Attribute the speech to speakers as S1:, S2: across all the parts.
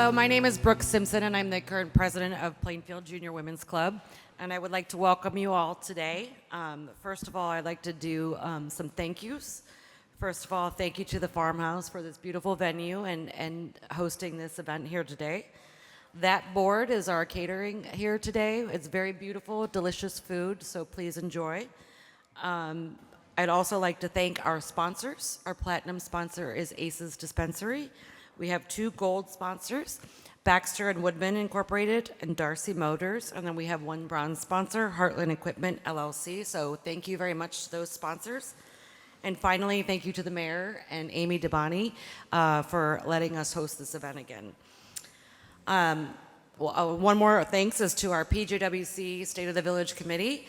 S1: Hello, my name is Brooke Simpson, and I'm the current president of Plainfield Junior Women's Club. And I would like to welcome you all today. First of all, I'd like to do some thank yous. First of all, thank you to the Farmhouse for this beautiful venue and hosting this event here today. That board is our catering here today. It's very beautiful, delicious food, so please enjoy. I'd also like to thank our sponsors. Our platinum sponsor is Aces Dispensary. We have 2 gold sponsors, Baxter and Woodman Incorporated and Darcy Motors, and then we have 1 bronze sponsor, Heartland Equipment LLC. So thank you very much to those sponsors. And finally, thank you to the mayor and Amy DeBoni for letting us host this event again. One more thanks is to our PJWC State of the Village Committee.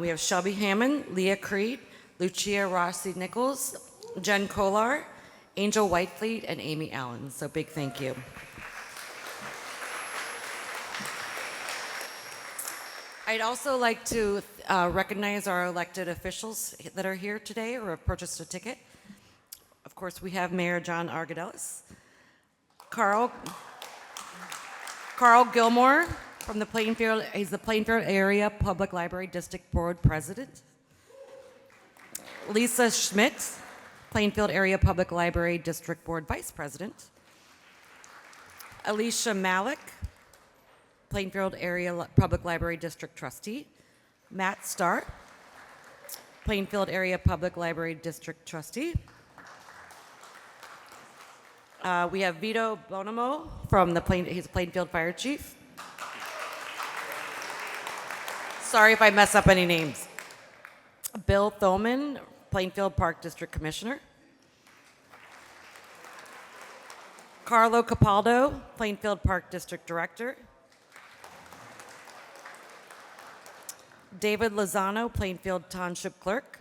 S1: We have Shelby Hammond, Leah Creed, Lucia Rossi Nichols, Jen Kolar, Angel Whitefleet, and Amy Allen. So big thank you. I'd also like to recognize our elected officials that are here today or have purchased a ticket. Of course, we have Mayor John Argadelis, Carl Gilmore from the Plainfield, he's the Plainfield Area Public Library District Board President. Lisa Schmidt, Plainfield Area Public Library District Board Vice President. Alicia Malik, Plainfield Area Public Library District Trustee. Matt Starr, Plainfield Area Public Library District Trustee. We have Vito Bonamo from he's a Plainfield Fire Chief. Sorry if I mess up any names. Bill Thoman, Plainfield Park District Commissioner. Carlo Capaldo, Plainfield Park District Director. David Lozano, Plainfield Township Clerk.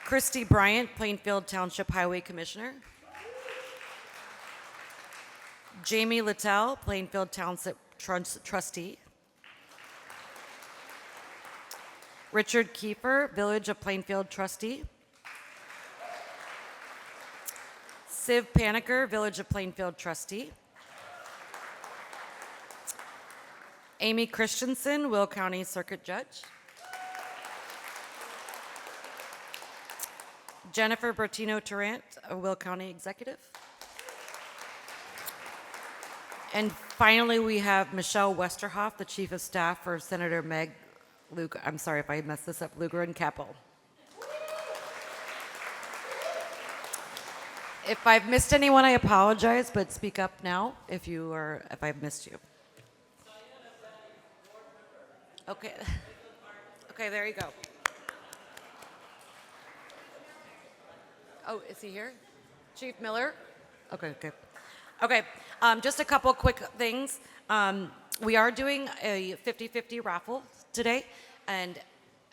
S1: Christy Bryant, Plainfield Township Highway Commissioner. Jamie Littell, Plainfield Township Trustee. Richard Kiefer, Village of Plainfield Trustee. Siv Paniker, Village of Plainfield Trustee. Amy Christensen, Will County Circuit Judge. Jennifer Bertino Tarrant, a Will County Executive. And finally, we have Michelle Westerhoff, the Chief of Staff for Senator Meg Lugar. I'm sorry if I messed this up, Lugar and Capel. If I've missed anyone, I apologize, but speak up now if I've missed you. Okay. Okay, there you go. Oh, is he here? Chief Miller? Okay. Okay, just a couple quick things. We are doing a 50-50 raffle today, and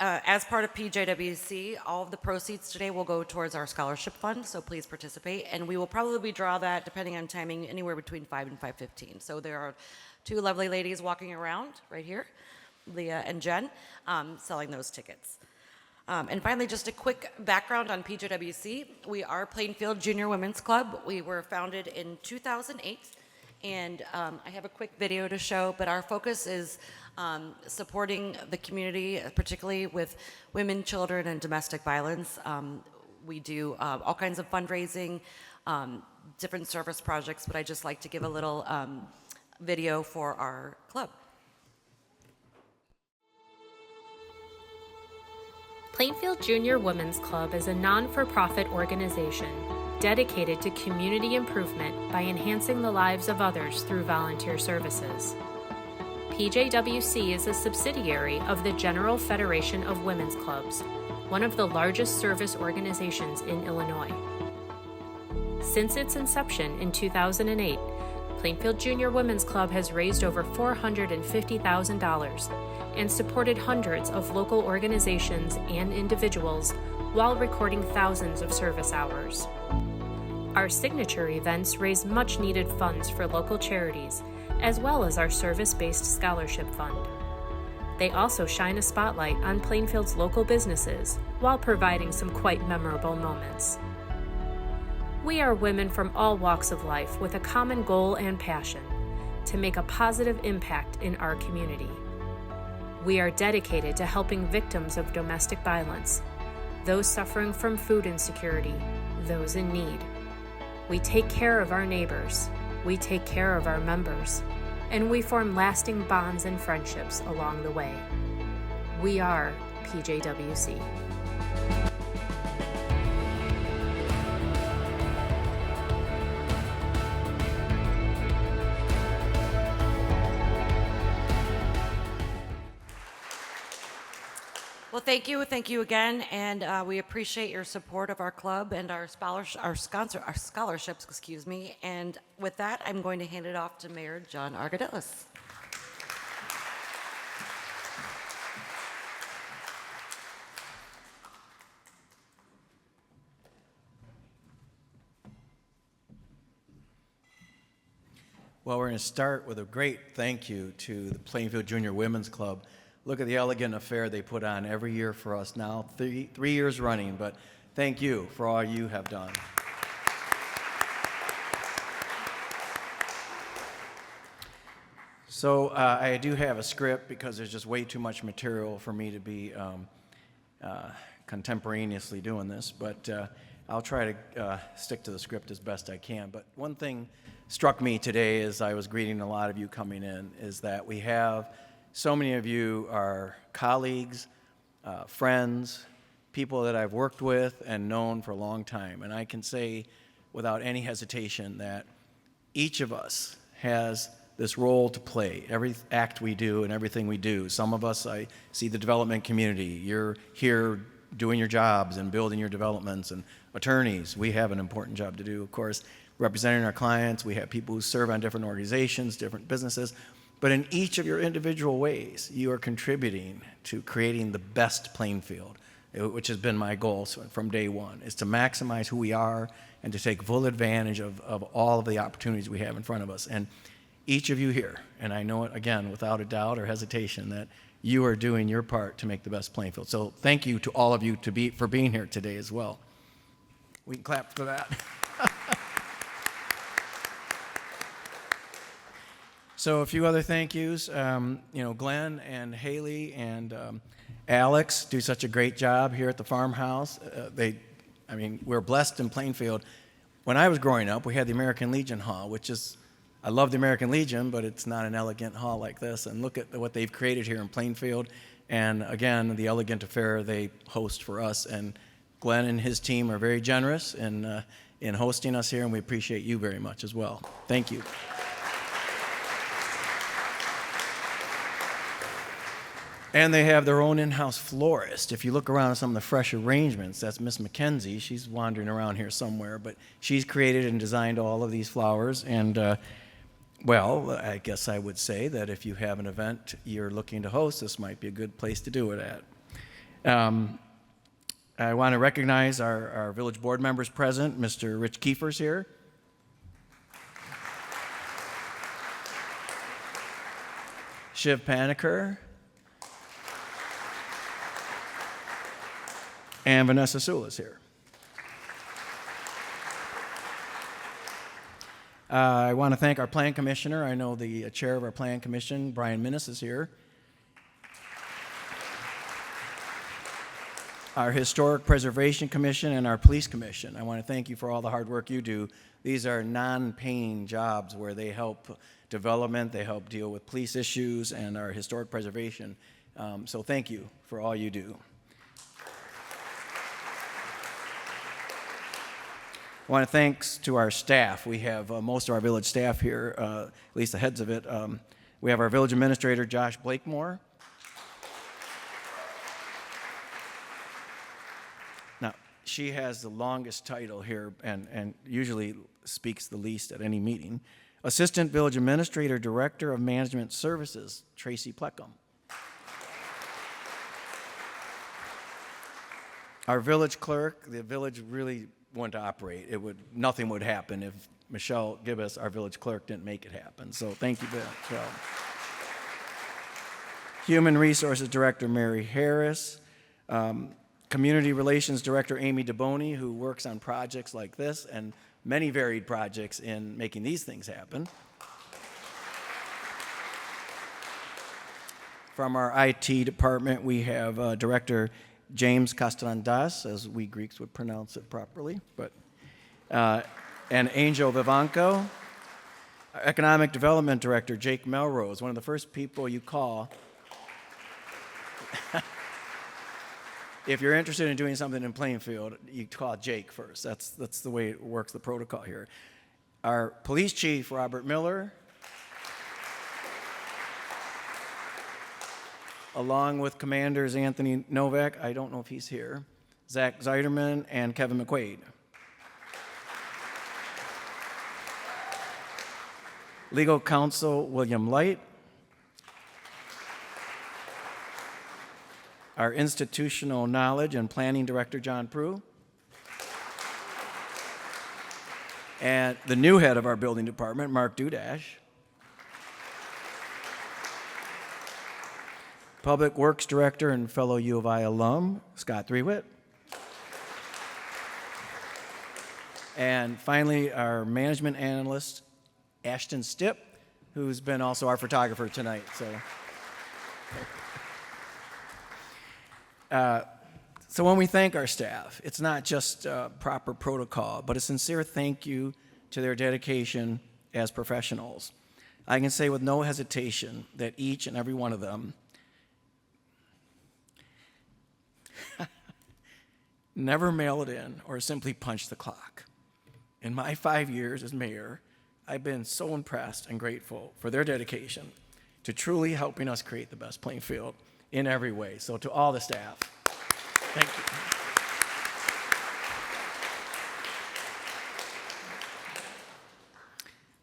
S1: as part of PJWC, all of the proceeds today will go towards our scholarship fund, so please participate. And we will probably draw that, depending on timing, anywhere between 5 and 5:15. So there are 2 lovely ladies walking around right here, Leah and Jen, selling those tickets. And finally, just a quick background on PJWC. We are Plainfield Junior Women's Club. We were founded in 2008, and I have a quick video to show, but our focus is supporting the community, particularly with women, children, and domestic violence. We do all kinds of fundraising, different service projects, but I just like to give a little video for our club.
S2: Plainfield Junior Women's Club is a non-for-profit organization dedicated to community improvement by enhancing the lives of others through volunteer services. PJWC is a subsidiary of the General Federation of Women's Clubs, one of the largest service organizations in Illinois. Since its inception in 2008, Plainfield Junior Women's Club has raised over $450,000 and supported hundreds of local organizations and individuals while recording thousands of service hours. Our signature events raise much-needed funds for local charities, as well as our service-based scholarship fund. They also shine a spotlight on Plainfield's local businesses while providing some quite memorable moments. We are women from all walks of life with a common goal and passion to make a positive impact in our community. We are dedicated to helping victims of domestic violence, those suffering from food insecurity, those in need. We take care of our neighbors, we take care of our members, and we form lasting bonds and friendships along the way. We are PJWC.
S1: Well, thank you again, and we appreciate your support of our club and our scholarships, excuse me. And with that, I'm going to hand it off to Mayor John Argadelis.
S3: Well, we're going to start with a great thank you to the Plainfield Junior Women's Club. Look at the elegant affair they put on every year for us now, three years running, but thank you for all you have done. So I do have a script because there's just way too much material for me to be contemporaneously doing this, but I'll try to stick to the script as best I can. But one thing struck me today as I was greeting a lot of you coming in is that we have so many of you are colleagues, friends, people that I've worked with and known for a long time. And I can say without any hesitation that each of us has this role to play, every act we do and everything we do. Some of us, I see the development community. You're here doing your jobs and building your developments, and attorneys, we have an important job to do, of course, representing our clients. We have people who serve on different organizations, different businesses. But in each of your individual ways, you are contributing to creating the best Plainfield, which has been my goal from day one, is to maximize who we are and to take full advantage of all of the opportunities we have in front of us. And each of you here, and I know it again without a doubt or hesitation, that you are doing your part to make the best Plainfield. So thank you to all of you for being here today as well. We can clap for that. So a few other thank yous. Glenn and Haley and Alex do such a great job here at the farmhouse. We're blessed in Plainfield. When I was growing up, we had the American Legion Hall, which is, I love the American Legion, but it's not an elegant hall like this. And look at what they've created here in Plainfield. And again, the elegant affair they host for us. And Glenn and his team are very generous in hosting us here, and we appreciate you very much as well. Thank you. And they have their own in-house florist. If you look around at some of the fresh arrangements, that's Miss Mackenzie. She's wandering around here somewhere, but she's created and designed all of these flowers. And, I guess I would say that if you have an event you're looking to host, this might be a good place to do it at. I want to recognize our village board members present. Mr. Rich Kiefer's here. Shiv Paniker. And Vanessa Sewell is here. I want to thank our Plan Commissioner. I know the chair of our Plan Commission, Brian Minnis, is here. Our Historic Preservation Commission and our Police Commission. I want to thank you for all the hard work you do. These are non-paying jobs where they help development, they help deal with police issues and our historic preservation. So thank you for all you do. I want to thanks to our staff. We have most of our village staff here, at least the heads of it. We have our village administrator, Josh Blakemore. Now, she has the longest title here and usually speaks the least at any meeting. Assistant Village Administrator, Director of Management Services, Tracy Pleckham. Our village clerk, the village really wouldn't operate. Nothing would happen if Michelle Gibbous, our village clerk, didn't make it happen. So thank you, Michelle. Human Resources Director Mary Harris, Community Relations Director Amy DeBoni, who works on projects like this and many varied projects in making these things happen. From our IT department, we have Director James Castellandas, as we Greeks would pronounce it properly, and Angel Vivanco. Our Economic Development Director, Jake Melrose, one of the first people you call if you're interested in doing something in Plainfield, you call Jake first. That's the way it works, the protocol here. Our Police Chief, Robert Miller, along with Commanders Anthony Novak, I don't know if he's here, Zach Zeiderman, and Kevin McQuaid. Legal Counsel William Light. Our Institutional Knowledge and Planning Director John Prue. And the new head of our building department, Mark Dudash. Public Works Director and fellow U of I alum, Scott Threewitt. And finally, our management analyst, Ashton Stipp, who's been also our photographer tonight. So when we thank our staff, it's not just proper protocol, but a sincere thank you to their dedication as professionals. I can say with no hesitation that each and every one of them never mailed in or simply punched the clock. In my 5 years as mayor, I've been so impressed and grateful for their dedication to truly helping us create the best Plainfield in every way. So to all the staff, thank you.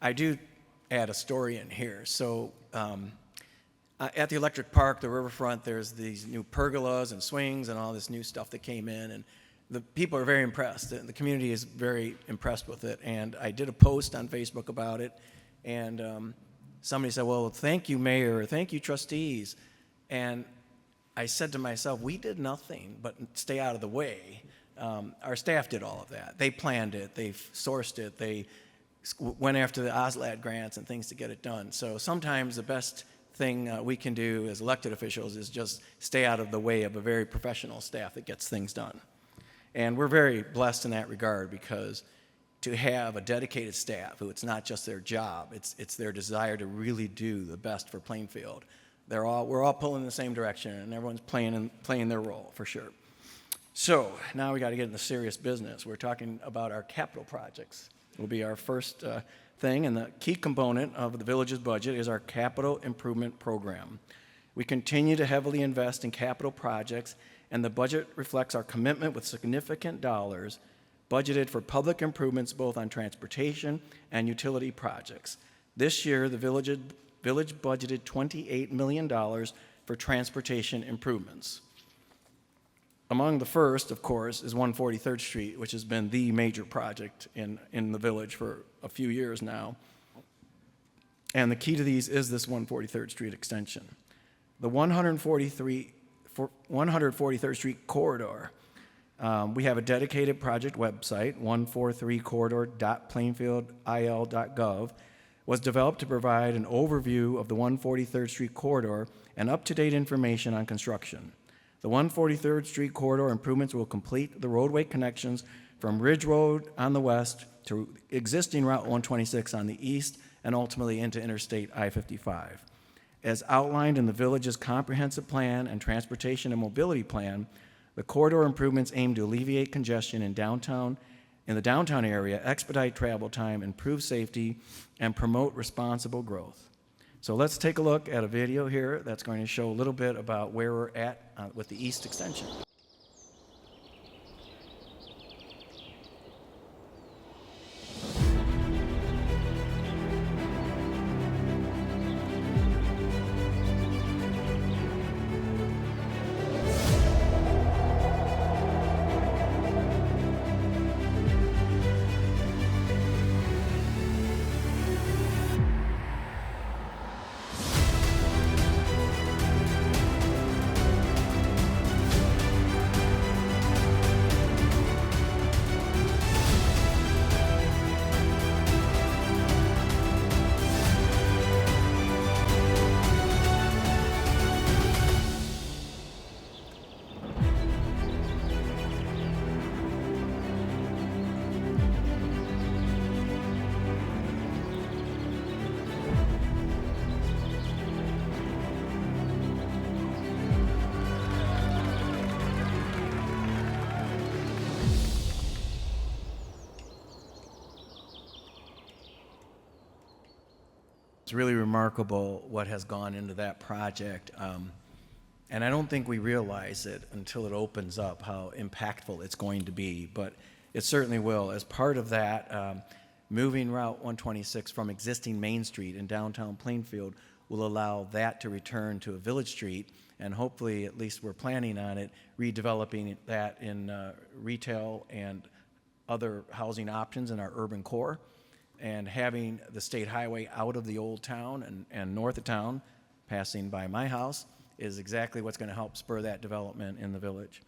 S3: I do add a story in here. So at the Electric Park, the riverfront, there's these new pergolas and swings and all this new stuff that came in, and the people are very impressed. The community is very impressed with it, and I did a post on Facebook about it, and somebody said, well, thank you, Mayor, thank you, trustees, and I said to myself, we did nothing but stay out of the way. Our staff did all of that. They planned it, they sourced it, they went after the OSLAD grants and things to get it done. So sometimes the best thing we can do as elected officials is just stay out of the way of a very professional staff that gets things done. And we're very blessed in that regard, because to have a dedicated staff who it's not just their job, it's their desire to really do the best for Plainfield. We're all pulling in the same direction, and everyone's playing their role for sure. So now we got to get into serious business. We're talking about our capital projects. Will be our first thing, and the key component of the village's budget is our capital improvement program. We continue to heavily invest in capital projects, and the budget reflects our commitment with significant dollars budgeted for public improvements both on transportation and utility projects. This year, the village budgeted $28 million for transportation improvements. Among the first, of course, is 143rd Street, which has been the major project in the village for a few years now. And the key to these is this 143rd Street extension. The 143rd Street corridor, we have a dedicated project website, 143corridor.plainfieldil.gov, was developed to provide an overview of the 143rd Street corridor and up-to-date information on construction. The 143rd Street corridor improvements will complete the roadway connections from Ridge Road on the west to existing Route 126 on the east and ultimately into Interstate I-55. As outlined in the village's comprehensive plan and transportation and mobility plan, the corridor improvements aim to alleviate congestion in the downtown area, expedite travel time, improve safety, and promote responsible growth. So let's take a look at a video here that's going to show a little bit about where we're at with the East Extension. It's really remarkable what has gone into that project. And I don't think we realize it until it opens up how impactful it's going to be, but it certainly will. As part of that, moving Route 126 from existing Main Street in downtown Plainfield will allow that to return to a village street, and hopefully, at least we're planning on it, redeveloping that in retail and other housing options in our urban core, and having the state highway out of the old town and north of town, passing by my house, is exactly what's going to help spur that development in the village.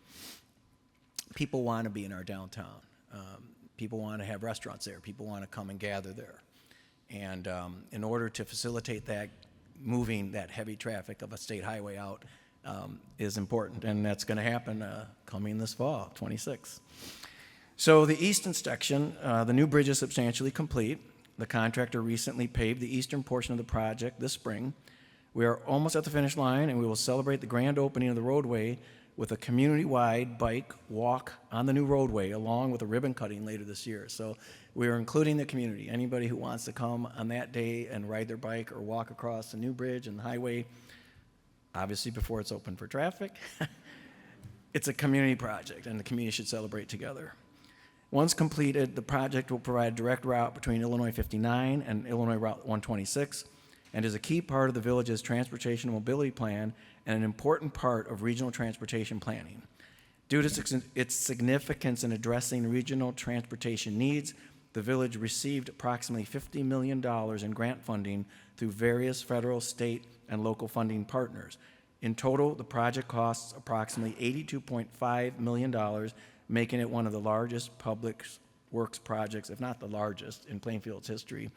S3: People want to be in our downtown. People want to have restaurants there. People want to come and gather there. And in order to facilitate that, moving that heavy traffic of a state highway out is important. And that's going to happen coming this fall, 26. So the eastern section, the new bridge is substantially complete. The contractor recently paved the eastern portion of the project this spring. We are almost at the finish line, and we will celebrate the grand opening of the roadway with a community-wide bike walk on the new roadway, along with a ribbon cutting later this year. So we are including the community. Anybody who wants to come on that day and ride their bike or walk across the new bridge and the highway, obviously before it's open for traffic, it's a community project, and the community should celebrate together. Once completed, the project will provide a direct route between Illinois 59 and Illinois Route 126, and is a key part of the village's transportation and mobility plan and an important part of regional transportation planning. Due to its significance in addressing regional transportation needs, the village received approximately $50 million in grant funding through various federal, state, and local funding partners. In total, the project costs approximately $82.5 million, making it one of the largest public works projects, if not the largest, in Plainfield's history.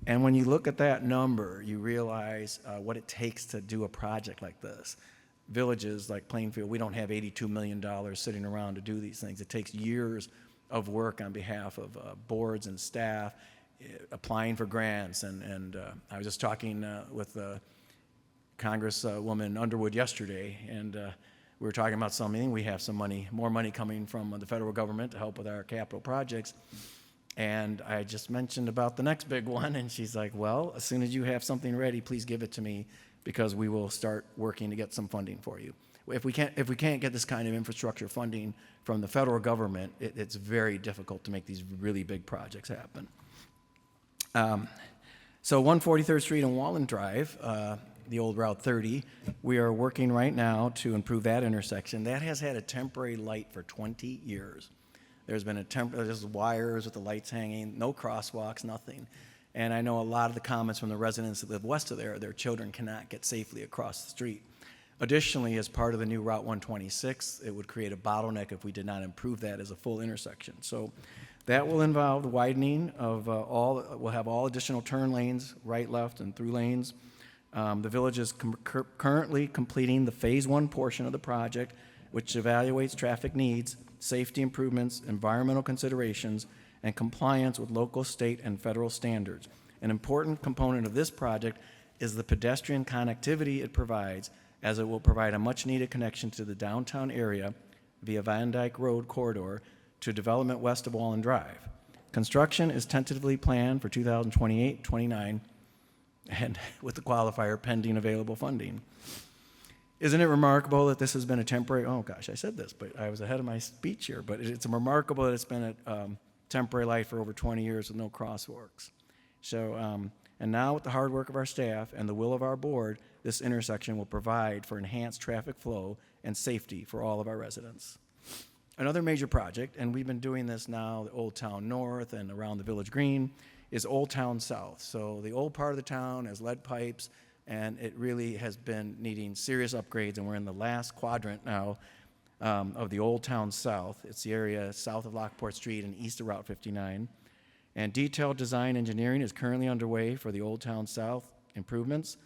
S3: And when you look at that number, you realize what it takes to do a project like this. Villages like Plainfield, we don't have $82 million sitting around to do these things. It takes years of work on behalf of boards and staff, applying for grants. And I was just talking with Congresswoman Underwood yesterday, and we were talking about something. We have some money, more money coming from the federal government to help with our capital projects. And I just mentioned about the next big one, and she's like, well, as soon as you have something ready, please give it to me, because we will start working to get some funding for you. If we can't get this kind of infrastructure funding from the federal government, it's very difficult to make these really big projects happen. So 143rd Street and Wallen Drive, the old Route 30, we are working right now to improve that intersection. That has had a temporary light for 20 years. There's been there's wires with the lights hanging, no crosswalks, nothing. And I know a lot of the comments from the residents that live west of there, their children cannot get safely across the street. Additionally, as part of the new Route 126, it would create a bottleneck if we did not improve that as a full intersection. So that will involve the widening of we'll have all additional turn lanes, right, left, and through lanes. The village is currently completing the Phase 1 portion of the project, which evaluates traffic needs, safety improvements, environmental considerations, and compliance with local, state, and federal standards. An important component of this project is the pedestrian connectivity it provides, as it will provide a much-needed connection to the downtown area via Van Dyke Road corridor to development west of Wallen Drive. Construction is tentatively planned for 2028-29, and with the qualifier pending available funding. Isn't it remarkable that this has been a temporary, oh gosh, I said this, but I was ahead of my speech here, but it's remarkable that it's been a temporary light for over 20 years with no crosswalks. So, and now with the hard work of our staff and the will of our board, this intersection will provide for enhanced traffic flow and safety for all of our residents. Another major project, and we've been doing this now, the Old Town North and around the Village Green, is Old Town South. So the old part of the town has lead pipes, and it really has been needing serious upgrades, and we're in the last quadrant now of the Old Town South. It's the area south of Lockport Street and east of Route 59. And detailed design engineering is currently underway for the Old Town South improvements.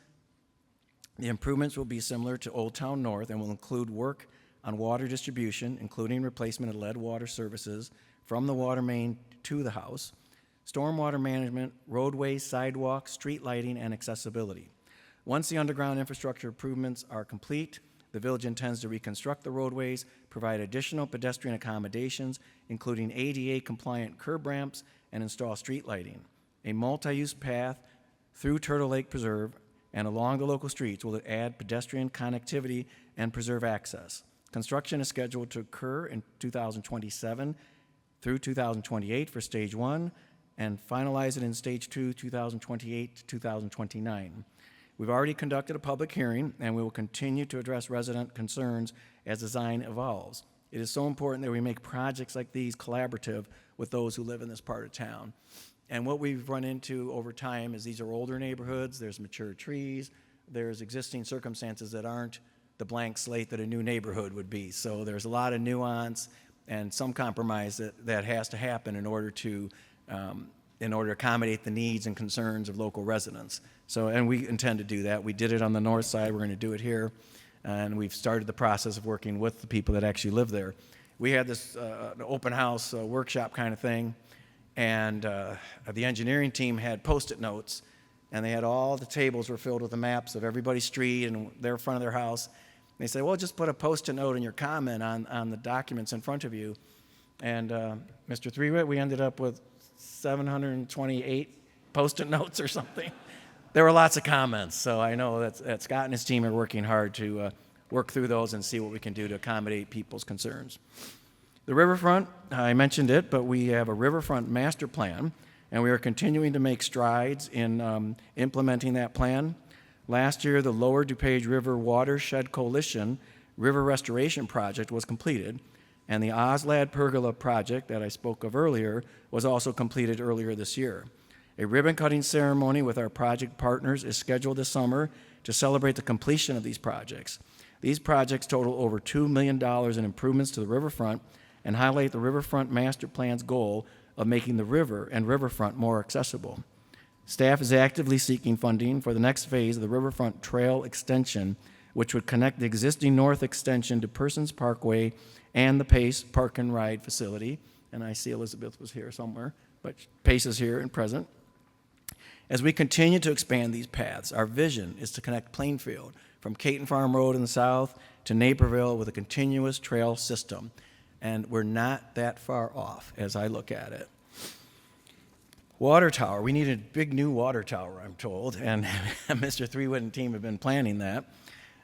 S3: The improvements will be similar to Old Town North and will include work on water distribution, including replacement of lead water services from the water main to the house, stormwater management, roadways, sidewalks, street lighting, and accessibility. Once the underground infrastructure improvements are complete, the village intends to reconstruct the roadways, provide additional pedestrian accommodations, including ADA-compliant curb ramps, and install street lighting. A multi-use path through Turtle Lake Preserve and along the local streets will add pedestrian connectivity and preserve access. Construction is scheduled to occur in 2027 through 2028 for Stage 1 and finalize it in Stage 2, 2028 to 2029. We've already conducted a public hearing, and we will continue to address resident concerns as design evolves. It is so important that we make projects like these collaborative with those who live in this part of town. And what we've run into over time is these are older neighborhoods, there's mature trees, there's existing circumstances that aren't the blank slate that a new neighborhood would be. So there's a lot of nuance and some compromise that has to happen in order to accommodate the needs and concerns of local residents. So, and we intend to do that. We did it on the north side, we're going to do it here, and we've started the process of working with the people that actually live there. We had this open house workshop kind of thing, and the engineering team had Post-it notes, and they had all the tables were filled with the maps of everybody's street and their front of their house. And they said, well, just put a Post-it note in your comment on the documents in front of you. And Mr. Threewitt, we ended up with 728 Post-it notes or something. There were lots of comments, so I know that Scott and his team are working hard to work through those and see what we can do to accommodate people's concerns. The riverfront, I mentioned it, but we have a riverfront master plan, and we are continuing to make strides in implementing that plan. Last year, the Lower DuPage River Watershed Coalition River Restoration Project was completed, and the Oslad Pergola project that I spoke of earlier was also completed earlier this year. A ribbon-cutting ceremony with our project partners is scheduled this summer to celebrate the completion of these projects. These projects total over $2 million in improvements to the riverfront and highlight the Riverfront Master Plan's goal of making the river and riverfront more accessible. Staff is actively seeking funding for the next phase of the Riverfront Trail Extension, which would connect the existing north extension to Persons Parkway and the Pace Park and Ride facility. And I see Elizabeth was here somewhere, but Pace is here and present. As we continue to expand these paths, our vision is to connect Plainfield from Caton Farm Road in the south to Naperville with a continuous trail system. And we're not that far off as I look at it. Water tower, we need a big new water tower, I'm told, and Mr. Threewitt and team have been planning that.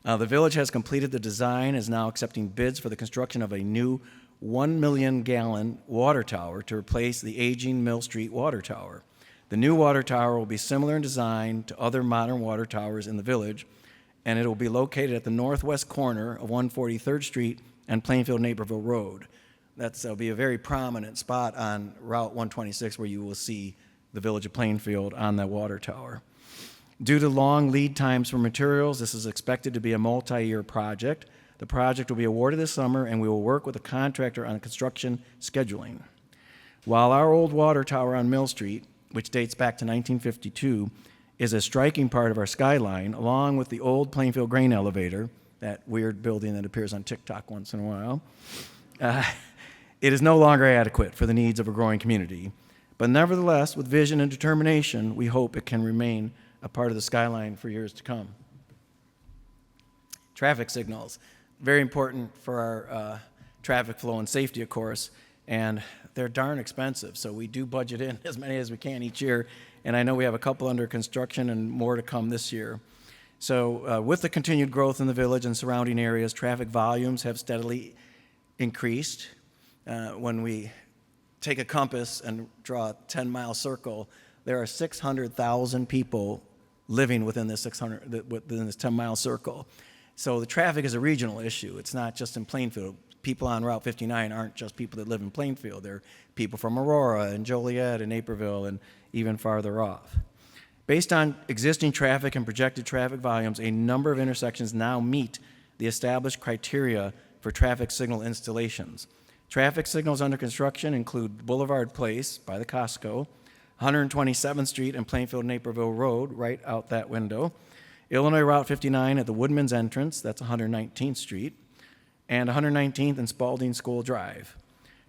S3: The village has completed the design, is now accepting bids for the construction of a new 1 million gallon water tower to replace the aging Mill Street water tower. The new water tower will be similar in design to other modern water towers in the village, and it will be located at the northwest corner of 143rd Street and Plainfield Naperville Road. That'll be a very prominent spot on Route 126 where you will see the village of Plainfield on that water tower. Due to long lead times for materials, this is expected to be a multi-year project. The project will be awarded this summer, and we will work with the contractor on construction scheduling. While our old water tower on Mill Street, which dates back to 1952, is a striking part of our skyline, along with the old Plainfield grain elevator, that weird building that appears on TikTok once in a while, it is no longer adequate for the needs of a growing community. But nevertheless, with vision and determination, we hope it can remain a part of the skyline for years to come. Traffic signals, very important for our traffic flow and safety, of course, and they're darn expensive, so we do budget in as many as we can each year, and I know we have a couple under construction and more to come this year. So with the continued growth in the village and surrounding areas, traffic volumes have steadily increased. When we take a compass and draw a 10-mile circle, there are 600,000 people living within this 10-mile circle. So the traffic is a regional issue. It's not just in Plainfield. People on Route 59 aren't just people that live in Plainfield. They're people from Aurora and Joliet and Naperville and even farther off. Based on existing traffic and projected traffic volumes, a number of intersections now meet the established criteria for traffic signal installations. Traffic signals under construction include Boulevard Place by the Costco, 127th Street and Plainfield Naperville Road, right out that window, Illinois Route 59 at the Woodman's entrance, that's 119th Street, and 119th and Spalding School Drive.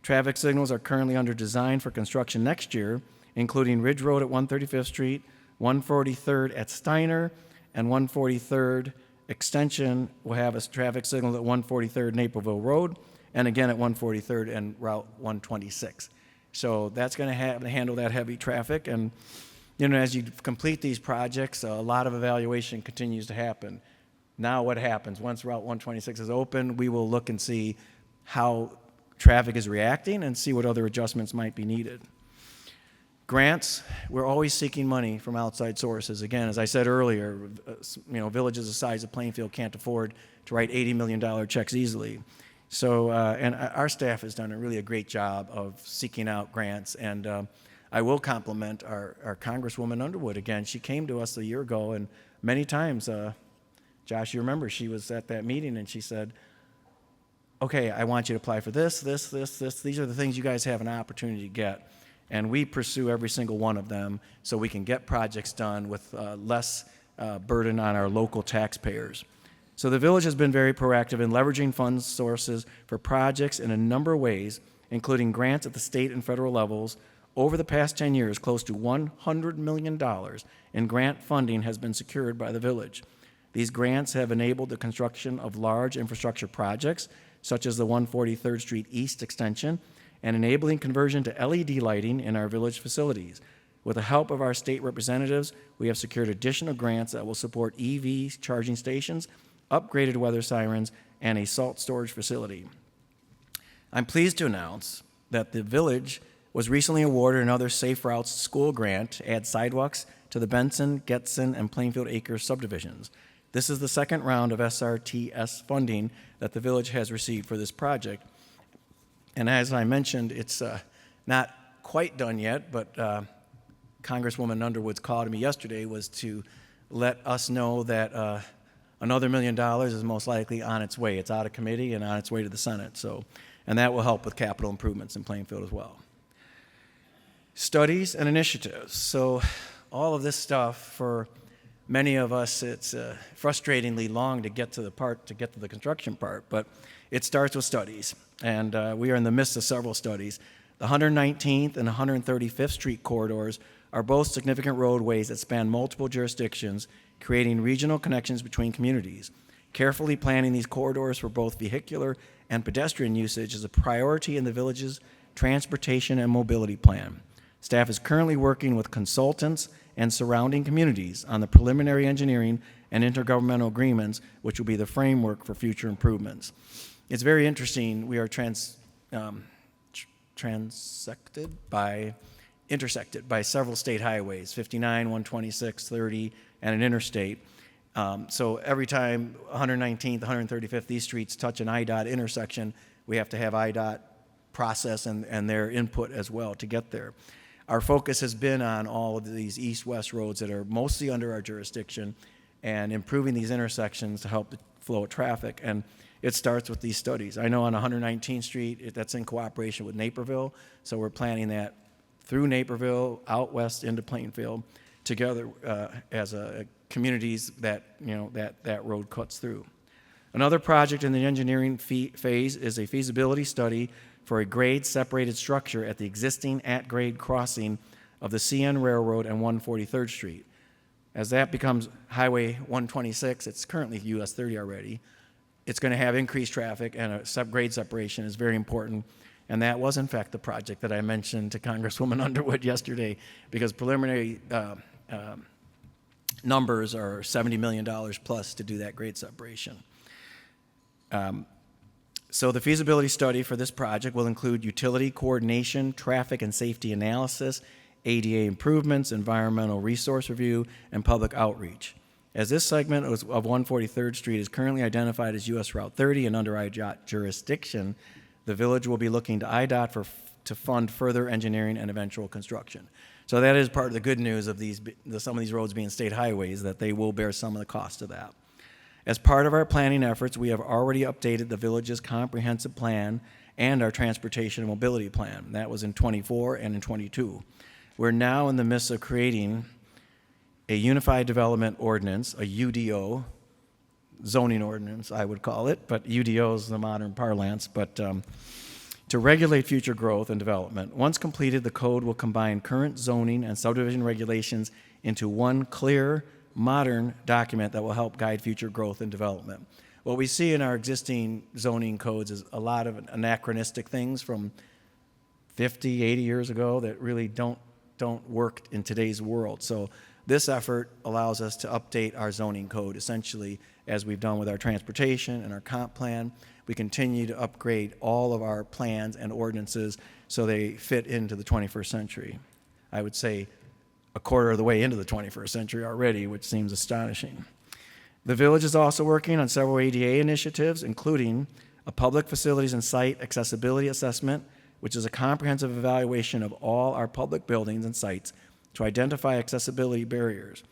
S3: Traffic signals are currently under design for construction next year, including Ridge Road at 135th Street, 143rd at Steiner, and 143rd Extension will have a traffic signal at 143rd Naperville Road, and again at 143rd and Route 126. So that's going to handle that heavy traffic, and as you complete these projects, a lot of evaluation continues to happen. Now what happens? Once Route 126 is open, we will look and see how traffic is reacting and see what other adjustments might be needed. Grants, we're always seeking money from outside sources. Again, as I said earlier, villages the size of Plainfield can't afford to write $80 million checks easily. So, and our staff has done a great job of seeking out grants. And I will compliment our Congresswoman Underwood again. She came to us a year ago, and many times, Josh, you remember, she was at that meeting and she said, okay, I want you to apply for this. These are the things you guys have an opportunity to get. And we pursue every single one of them so we can get projects done with less burden on our local taxpayers. So the village has been very proactive in leveraging fund sources for projects in a number of ways, including grants at the state and federal levels. Over the past 10 years, close to $100 million in grant funding has been secured by the village. These grants have enabled the construction of large infrastructure projects, such as the 143rd Street East extension, and enabling conversion to LED lighting in our village facilities. With the help of our state representatives, we have secured additional grants that will support EV charging stations, upgraded weather sirens, and a salt storage facility. I'm pleased to announce that the village was recently awarded another Safe Routes School grant to add sidewalks to the Benson, Getson, and Plainfield Acres subdivisions. This is the second round of SRTS funding that the village has received for this project. And as I mentioned, it's not quite done yet, but Congresswoman Underwood's call to me yesterday was to let us know that another $1 million is most likely on its way. It's out of committee and on its way to the Senate. And that will help with capital improvements in Plainfield as well. Studies and initiatives. So all of this stuff, for many of us, it's frustratingly long to get to the construction part, but it starts with studies. And we are in the midst of several studies. The 119th and 135th Street corridors are both significant roadways that span multiple jurisdictions, creating regional connections between communities. Carefully planning these corridors for both vehicular and pedestrian usage is a priority in the village's transportation and mobility plan. Staff is currently working with consultants and surrounding communities on the preliminary engineering and intergovernmental agreements, which will be the framework for future improvements. It's very interesting. We are intersected by several state highways, 59, 126, 30, and an interstate. So every time 119th, 135th, these streets touch an IDOT intersection, we have to have IDOT process and their input as well to get there. Our focus has been on all of these east-west roads that are mostly under our jurisdiction and improving these intersections to help the flow of traffic. And it starts with these studies. I know on 119th Street, that's in cooperation with Naperville, so we're planning that through Naperville, out west into Plainfield, together as communities that that road cuts through. Another project in the engineering phase is a feasibility study for a grade-separated structure at the existing at-grade crossing of the CN Railroad and 143rd Street. As that becomes Highway 126, it's currently US 30 already, it's going to have increased traffic, and a grade separation is very important. And that was, in fact, the project that I mentioned to Congresswoman Underwood yesterday, because preliminary numbers are $70 million plus to do that grade separation. So the feasibility study for this project will include utility coordination, traffic and safety analysis, ADA improvements, environmental resource review, and public outreach. As this segment of 143rd Street is currently identified as US Route 30 and under IDOT jurisdiction, the village will be looking to IDOT to fund further engineering and eventual construction. So that is part of the good news of some of these roads being state highways, that they will bear some of the cost of that. As part of our planning efforts, we have already updated the village's comprehensive plan and our transportation and mobility plan. That was in 24 and in 22. We're now in the midst of creating a Unified Development Ordinance, a UDO, zoning ordinance, I would call it, but UDO is the modern parlance, but to regulate future growth and development. Once completed, the code will combine current zoning and subdivision regulations into one clear, modern document that will help guide future growth and development. What we see in our existing zoning codes is a lot of anachronistic things from 50, 80 years ago that really don't don't work in today's world. So this effort allows us to update our zoning code, essentially, as we've done with our transportation and our comp plan. We continue to upgrade all of our plans and ordinances so they fit into the 21st century. I would say a quarter of the way into the 21st century already, which seems astonishing. The village is also working on several ADA initiatives, including a public facilities and site accessibility assessment, which is a comprehensive evaluation of all our public buildings and sites to identify accessibility barriers.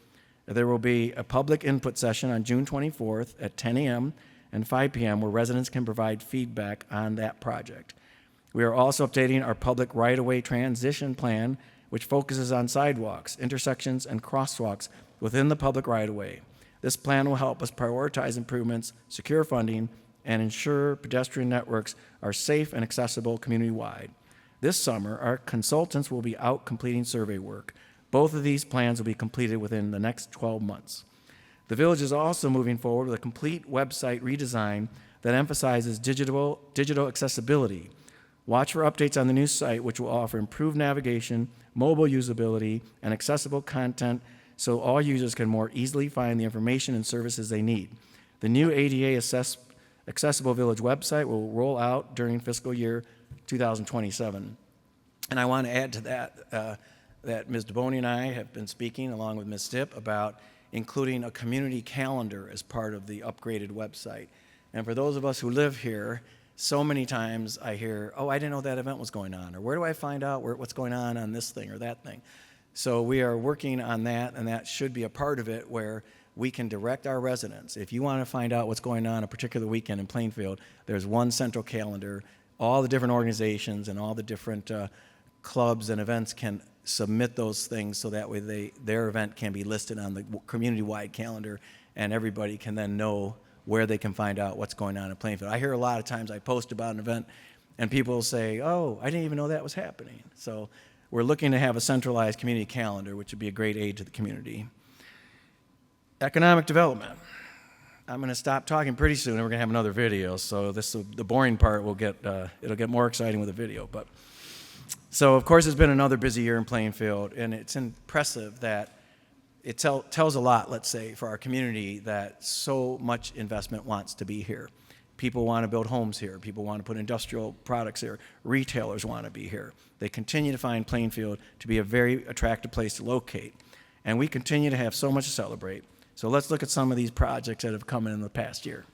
S3: There will be a public input session on June 24th at 10 a.m. and 5 p.m. where residents can provide feedback on that project. We are also updating our public right-of-way transition plan, which focuses on sidewalks, intersections, and crosswalks within the public right-of-way. This plan will help us prioritize improvements, secure funding, and ensure pedestrian networks are safe and accessible community-wide. This summer, our consultants will be out completing survey work. Both of these plans will be completed within the next 12 months. The village is also moving forward with a complete website redesign that emphasizes digital accessibility. Watch for updates on the new site, which will offer improved navigation, mobile usability, and accessible content so all users can more easily find the information and services they need. The new ADA Accessible Village website will roll out during fiscal year 2027. And I want to add to that Ms. DeBoni and I have been speaking, along with Ms. Stipp, about including a community calendar as part of the upgraded website. And for those of us who live here, so many times I hear, oh, I didn't know that event was going on, or where do I find out what's going on this thing or that thing? So we are working on that, and that should be a part of it where we can direct our residents. If you want to find out what's going on a particular weekend in Plainfield, there's one central calendar. All the different organizations and all the different clubs and events can submit those things so that way their event can be listed on the community-wide calendar, and everybody can then know where they can find out what's going on in Plainfield. I hear a lot of times I post about an event and people say, oh, I didn't even know that was happening. So we're looking to have a centralized community calendar, which would be a great aid to the community. Economic development. I'm going to stop talking pretty soon, and we're going to have another video. So the boring part will it'll get more exciting with a video. So of course it's been another busy year in Plainfield, and it's impressive that it tells a lot, let's say, for our community that so much investment wants to be here. People want to build homes here. People want to put industrial products here. Retailers want to be here. They continue to find Plainfield to be a very attractive place to locate. And we continue to have so much to celebrate. So let's look at some of these projects that have come in the past year.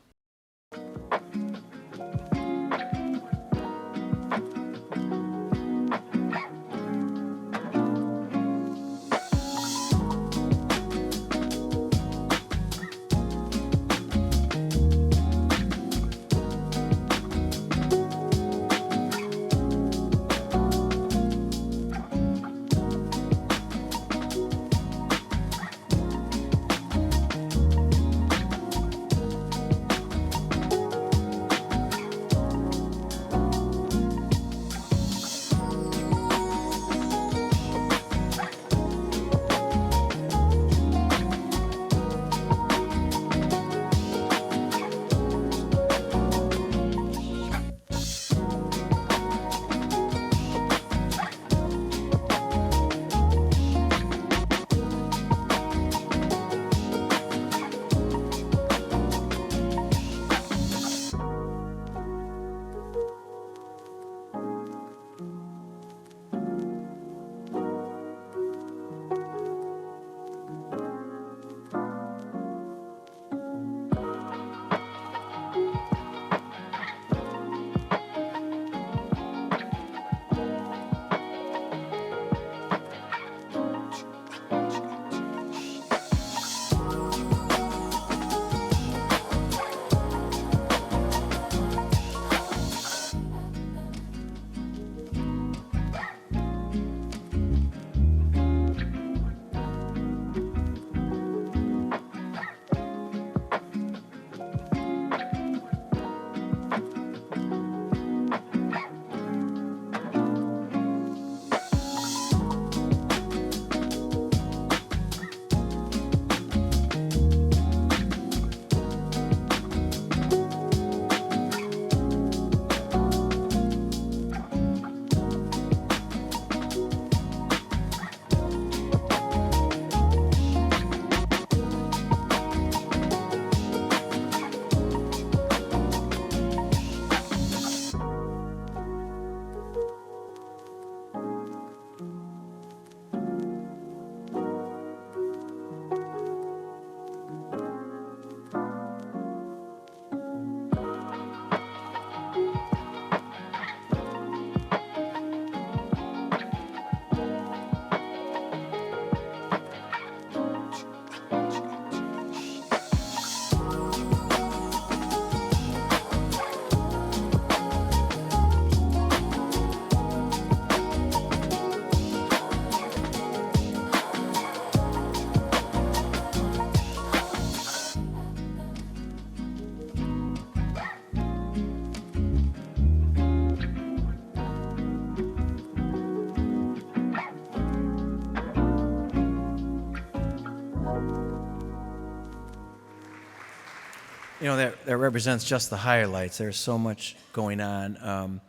S3: that represents just the highlights. There's so much going on.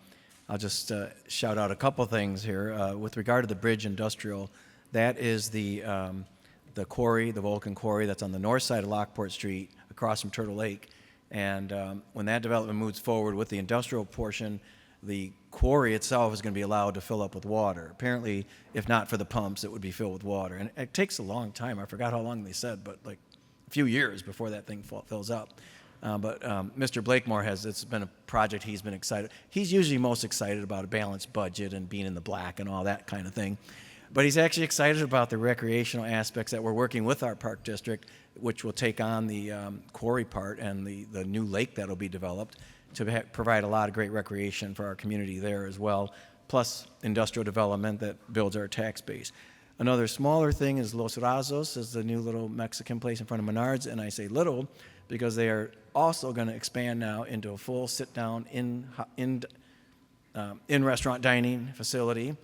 S3: I'll just shout out a couple things here. With regard to the Bridge Industrial, that is the quarry, the Vulcan quarry that's on the north side of Lockport Street across from Turtle Lake. And when that development moves forward with the industrial portion, the quarry itself is going to be allowed to fill up with water. Apparently, if not for the pumps, it would be filled with water. And it takes a long time. I forgot how long they said, but like a few years before that thing fills up. But Mr. Blakemore it's been a project he's been excited. He's usually most excited about a balanced budget and being in the black and all that kind of thing. But he's actually excited about the recreational aspects that we're working with our park district, which will take on the quarry part and the new lake that will be developed to provide a lot of great recreation for our community there as well, plus industrial development that builds our tax base. Another smaller thing is Los Razos, is the new little Mexican place in front of Menards, and I say little because they are also going to expand now into a full sit-down in-restaurant dining facility.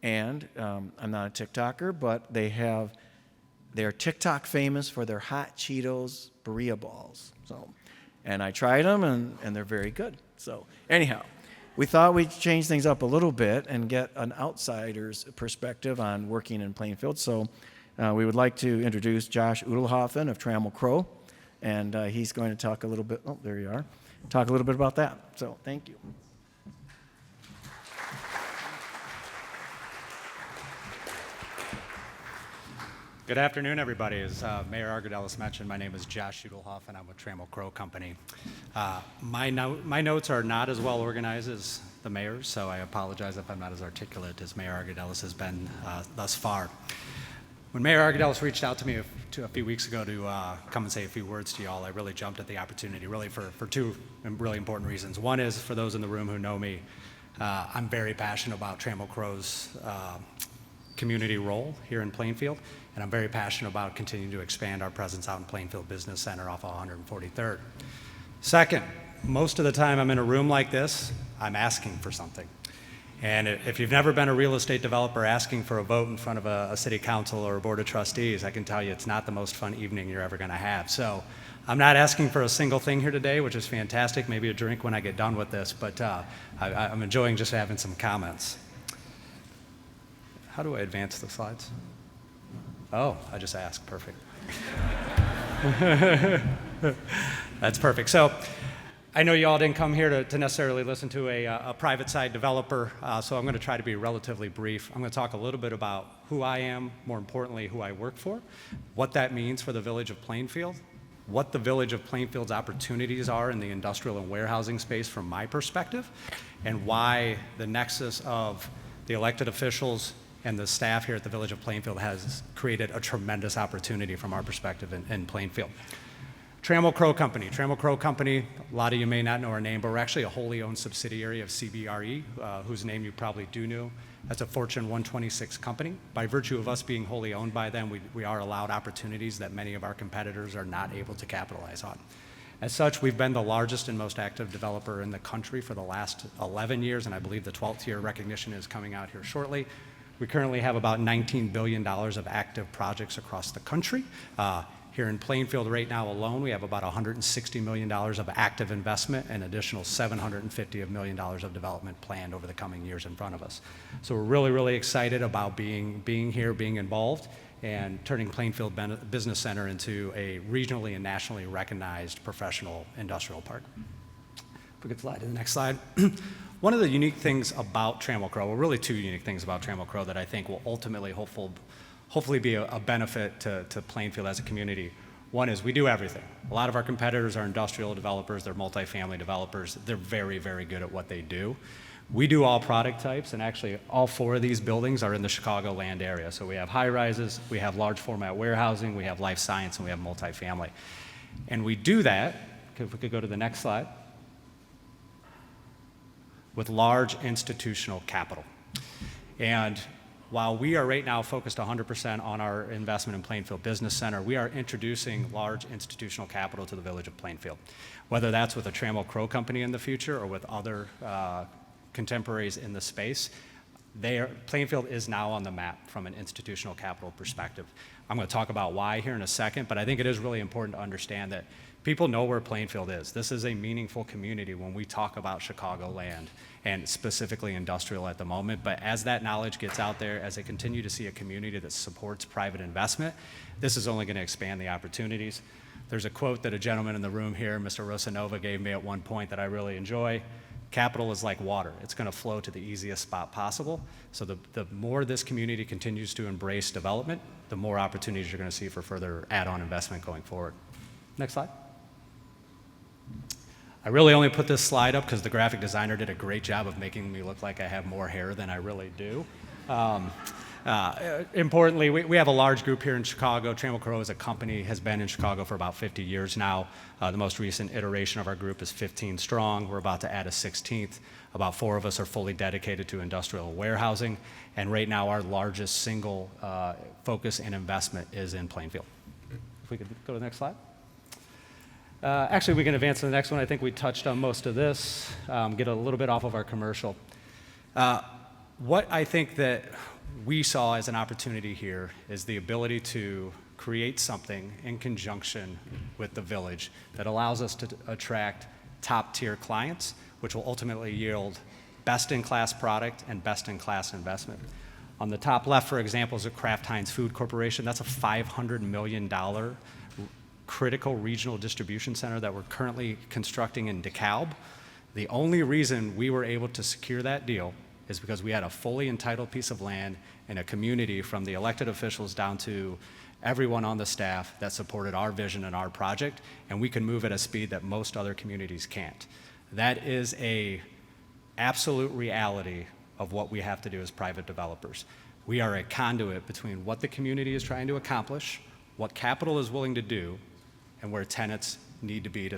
S3: And I'm not a TikToker, but they're TikTok famous for their hot Cheetos burrito balls. And I tried them, and they're very good. So anyhow, we thought we'd change things up a little bit and get an outsider's perspective on working in Plainfield. So we would like to introduce Josh Udelhoffen of Trammell Crow, and he's going to talk a little bit. Oh, there you are. Talk a little bit about that. So thank you.
S4: Good afternoon, everybody. As Mayor Argodelis mentioned, my name is Josh Udelhoff, and I'm with Trammell Crow Company. My notes are not as well organized as the mayor's, so I apologize if I'm not as articulate as Mayor Argodelis has been thus far. When Mayor Argodelis reached out to me a few weeks ago to come and say a few words to y'all, I really jumped at the opportunity, really for two really important reasons. One is, for those in the room who know me, I'm very passionate about Trammell Crow's community role here in Plainfield, and I'm very passionate about continuing to expand our presence out in Plainfield Business Center off of 143rd. Second, most of the time I'm in a room like this, I'm asking for something. And if you've never been a real estate developer asking for a vote in front of a city council or a board of trustees, I can tell you it's not the most fun evening you're ever going to have. So I'm not asking for a single thing here today, which is fantastic, maybe a drink when I get done with this, but I'm enjoying just having some comments. How do I advance the slides? Oh, I just asked. Perfect. That's perfect. So I know you all didn't come here to necessarily listen to a private side developer, so I'm going to try to be relatively brief. I'm going to talk a little bit about who I am, more importantly, who I work for, what that means for the village of Plainfield, what the village of Plainfield's opportunities are in the industrial and warehousing space from my perspective, and why the nexus of the elected officials and the staff here at the Village of Plainfield has created a tremendous opportunity from our perspective in Plainfield. Trammell Crow Company. Trammell Crow Company, a lot of you may not know our name, but we're actually a wholly owned subsidiary of CBRE, whose name you probably do know. That's a Fortune 126 company. By virtue of us being wholly owned by them, we are allowed opportunities that many of our competitors are not able to capitalize on. As such, we've been the largest and most active developer in the country for the last 11 years, and I believe the 12th year recognition is coming out here shortly. We currently have about $19 billion of active projects across the country. Here in Plainfield right now alone, we have about $160 million of active investment and additional $750 million of development planned over the coming years in front of us. So we're really, really excited about being here, being involved, and turning Plainfield Business Center into a regionally and nationally recognized professional industrial park. If we could slide to the next slide. One of the unique things about Trammell Crow, well, really two unique things about Trammell Crow that I think will ultimately hopefully be a benefit to Plainfield as a community. One is we do everything. A lot of our competitors are industrial developers, they're multifamily developers. They're very, very good at what they do. We do all product types, and actually all four of these buildings are in the Chicagoland area. So we have high rises, we have large format warehousing, we have life science, and we have multifamily. And we do that, if we could go to the next slide, with large institutional capital. And while we are right now focused 100% on our investment in Plainfield Business Center, we are introducing large institutional capital to the village of Plainfield. Whether that's with a Trammell Crow Company in the future or with other contemporaries in the space, Plainfield is now on the map from an institutional capital perspective. I'm going to talk about why here in a second, but I think it is really important to understand that People know where Plainfield is. This is a meaningful community when we talk about Chicagoland and specifically industrial at the moment. But as that knowledge gets out there, as they continue to see a community that supports private investment, this is only going to expand the opportunities. There's a quote that a gentleman in the room here, Mr. Rosanova, gave me at one point that I really enjoy. Capital is like water. It's going to flow to the easiest spot possible. So the more this community continues to embrace development, the more opportunities you're going to see for further add-on investment going forward. Next slide. I really only put this slide up because the graphic designer did a great job of making me look like I have more hair than I really do. Importantly, we have a large group here in Chicago. Trammell Crow as a company has been in Chicago for about 50 years now. The most recent iteration of our group is 15 strong. We're about to add a 16th. About 4 of us are fully dedicated to industrial warehousing. And right now our largest single focus and investment is in Plainfield. If we could go to the next slide. Actually, we can advance to the next one. I think we touched on most of this. Get a little bit off of our commercial. What I think that we saw as an opportunity here is the ability to create something in conjunction with the village that allows us to attract top-tier clients, which will ultimately yield best-in-class product and best-in-class investment. On the top left, for example, is a Kraft Heinz Food Corporation. That's a $500 million critical regional distribution center that we're currently constructing in DeKalb. The only reason we were able to secure that deal is because we had a fully entitled piece of land in a community from the elected officials down to everyone on the staff that supported our vision and our project, and we can move at a speed that most other communities can't. That is a absolute reality of what we have to do as private developers. We are a conduit between what the community is trying to accomplish, what capital is willing to do, and where tenants need to be to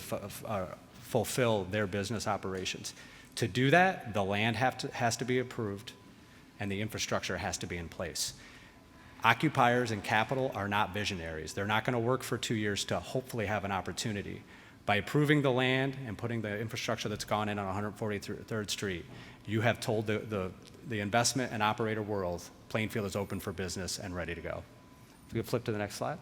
S4: fulfill their business operations. To do that, the land has to be approved and the infrastructure has to be in place. Occupiers and capital are not visionaries. They're not going to work for 2 years to hopefully have an opportunity. By approving the land and putting the infrastructure that's gone in on 143rd Street, you have told the investment and operator world Plainfield is open for business and ready to go. If we could flip to the next slide.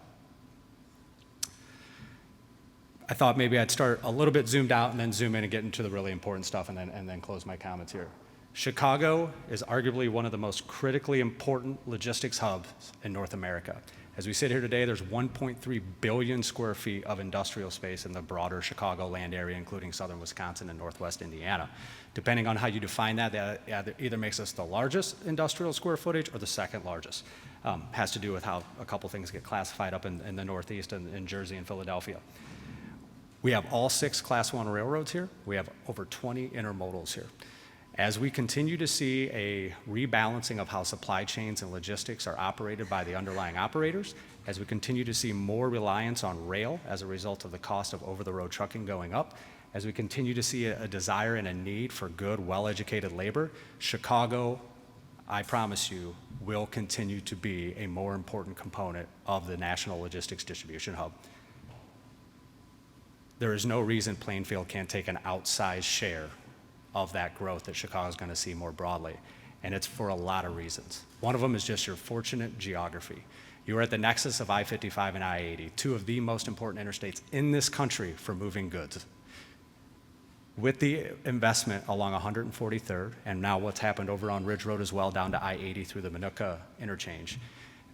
S4: I thought maybe I'd start a little bit zoomed out and then zoom in and get into the really important stuff and then close my comments here. Chicago is arguably one of the most critically important logistics hubs in North America. As we sit here today, there's 1.3 billion square feet of industrial space in the broader Chicago land area, including southern Wisconsin and northwest Indiana. Depending on how you define that, that either makes us the largest industrial square footage or the second largest. Has to do with how a couple things get classified up in the Northeast and in Jersey and Philadelphia. We have all 6 Class 1 railroads here. We have over 20 intermodals here. As we continue to see a rebalancing of how supply chains and logistics are operated by the underlying operators, as we continue to see more reliance on rail as a result of the cost of over-the-road trucking going up, as we continue to see a desire and a need for good, well-educated labor, Chicago, I promise you, will continue to be a more important component of the national logistics distribution hub. There is no reason Plainfield can't take an outsized share of that growth that Chicago is going to see more broadly. And it's for a lot of reasons. One of them is just your fortunate geography. You are at the nexus of I-55 and I-80, 2 of the most important interstates in this country for moving goods. With the investment along 143rd, and now what's happened over on Ridge Road as well, down to I-80 through the Minooka interchange,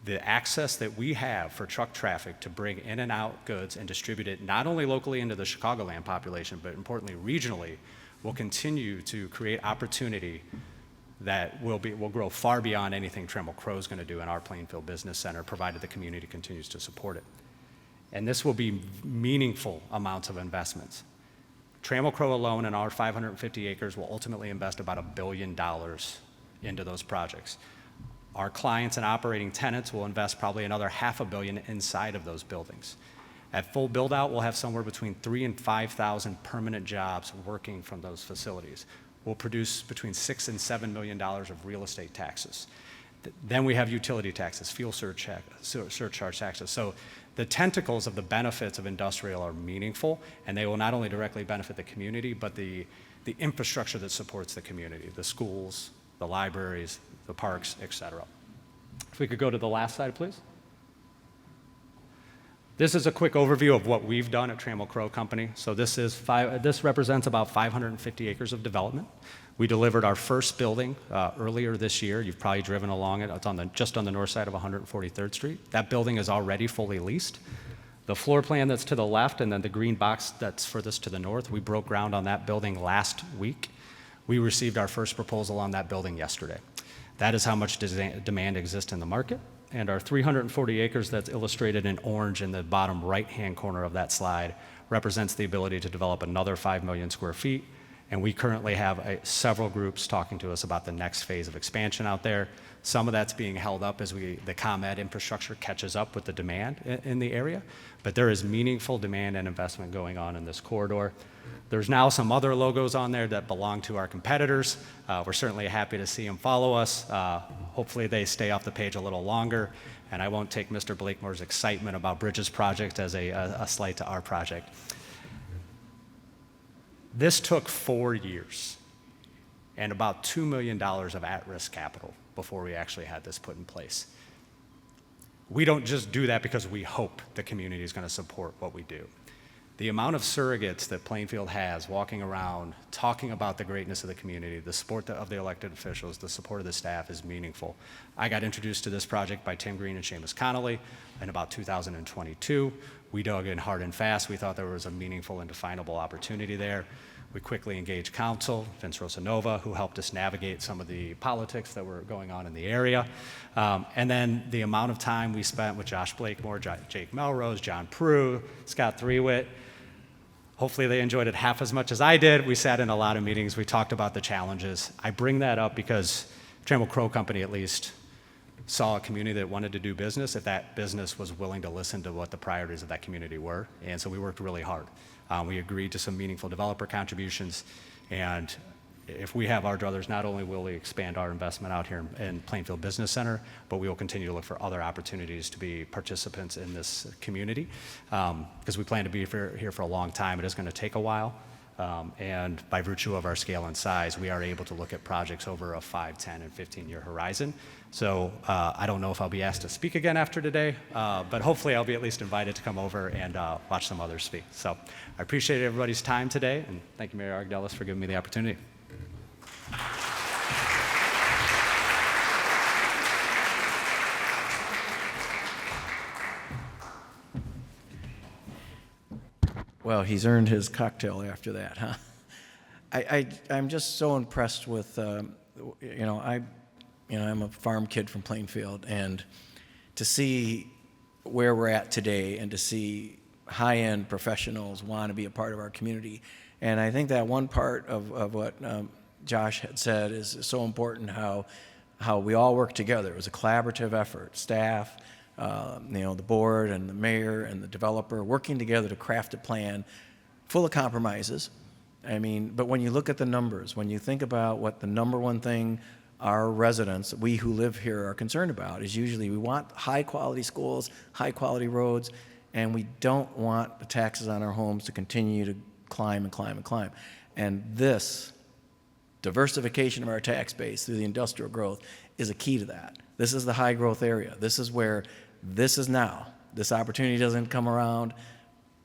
S4: the access that we have for truck traffic to bring in and out goods and distribute it not only locally into the Chicagoland population, but importantly regionally, will continue to create opportunity that will grow far beyond anything Trammell Crow is going to do in our Plainfield Business Center, provided the community continues to support it. And this will be meaningful amounts of investments. Trammell Crow alone in our 550 acres will ultimately invest about $1 billion into those projects. Our clients and operating tenants will invest probably another $500 million inside of those buildings. At full build-out, we'll have somewhere between 3,000 and 5,000 permanent jobs working from those facilities. We'll produce between $6 and $7 million of real estate taxes. Then we have utility taxes, fuel surcharge taxes. So the tentacles of the benefits of industrial are meaningful, and they will not only directly benefit the community, but the infrastructure that supports the community, the schools, the libraries, the parks, et cetera. If we could go to the last slide, please. This is a quick overview of what we've done at Trammell Crow Company. So this represents about 550 acres of development. We delivered our first building earlier this year. You've probably driven along it. It's just on the north side of 143rd Street. That building is already fully leased. The floor plan that's to the left and then the green box that's furthest to the north, we broke ground on that building last week. We received our first proposal on that building yesterday. That is how much demand exists in the market. And our 340 acres that's illustrated in orange in the bottom right-hand corner of that slide represents the ability to develop another 5 million square feet. And we currently have several groups talking to us about the next phase of expansion out there. Some of that's being held up as the ComEd infrastructure catches up with the demand in the area. But there is meaningful demand and investment going on in this corridor. There's now some other logos on there that belong to our competitors. We're certainly happy to see them follow us. Hopefully they stay off the page a little longer, and I won't take Mr. Blakemore's excitement about Bridges project as a slight to our project. This took 4 years and about $2 million of at-risk capital before we actually had this put in place. We don't just do that because we hope the community is going to support what we do. The amount of surrogates that Plainfield has walking around talking about the greatness of the community, the support of the elected officials, the support of the staff is meaningful. I got introduced to this project by Tim Green and Seamus Connolly in about 2022. We dug in hard and fast. We thought there was a meaningful and definable opportunity there. We quickly engaged counsel, Vince Rosanova, who helped us navigate some of the politics that were going on in the area. And then the amount of time we spent with Josh Blakemore, Jake Melrose, John Prue, Scott Threewitt. Hopefully they enjoyed it half as much as I did. We sat in a lot of meetings. We talked about the challenges. I bring that up because Trammell Crow Company at least saw a community that wanted to do business if that business was willing to listen to what the priorities of that community were. And so we worked really hard. We agreed to some meaningful developer contributions, and if we have our druthers, not only will we expand our investment out here in Plainfield Business Center, but we will continue to look for other opportunities to be participants in this community, because we plan to be here for a long time. It is going to take a while, and by virtue of our scale and size, we are able to look at projects over a 5, 10, and 15-year horizon. So I don't know if I'll be asked to speak again after today, but hopefully I'll be at least invited to come over and watch some others speak. So I appreciate everybody's time today, and thank you, Mayor Argdelis, for giving me the opportunity.
S3: Well, he's earned his cocktail after that, huh? I'm just so impressed with, I'm a farm kid from Plainfield, and to see where we're at today and to see high-end professionals want to be a part of our community. And I think that one part of what Josh had said is so important, how we all work together. It was a collaborative effort, staff, the board and the mayor and the developer working together to craft a plan full of compromises. I mean, but when you look at the numbers, when you think about what the number one thing our residents, we who live here, are concerned about, is usually we want high-quality schools, high-quality roads, and we don't want the taxes on our homes to continue to climb and climb and climb. And this diversification of our tax base through the industrial growth is a key to that. This is the high-growth area. This is where this is now. This opportunity doesn't come around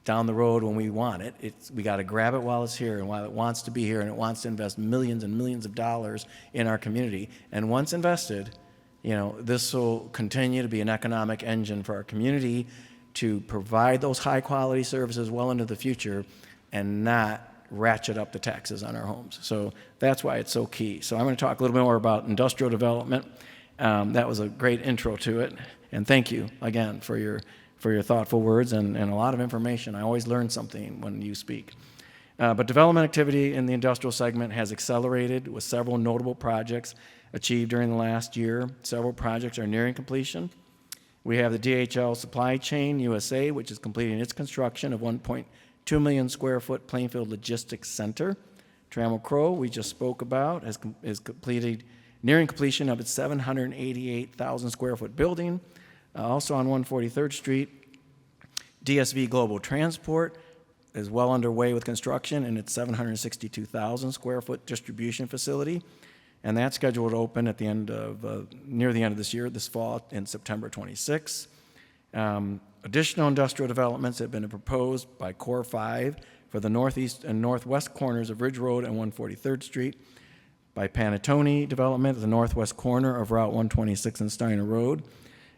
S3: down the road when we want it. We got to grab it while it's here and while it wants to be here, and it wants to invest millions and millions of dollars in our community. And once invested, this will continue to be an economic engine for our community to provide those high-quality services well into the future and not ratchet up the taxes on our homes. So that's why it's so key. So I'm going to talk a little bit more about industrial development. That was a great intro to it. And thank you again for your thoughtful words and a lot of information. I always learn something when you speak. But development activity in the industrial segment has accelerated with several notable projects achieved during the last year. Several projects are nearing completion. We have the DHL Supply Chain USA, which is completing its construction of 1.2 million square foot Plainfield Logistics Center. Trammell Crow, we just spoke about, is nearing completion of its 788,000 square foot building. Also on 143rd Street, DSV Global Transport is well underway with construction in its 762,000 square foot distribution facility, and that's scheduled to open at near the end of this year, this fall, in September 26. A Additional industrial developments have been proposed by Core 5 for the northeast and northwest corners of Ridge Road and 143rd Street, by Panettone Development at the northwest corner of Route 126 and Steiner Road,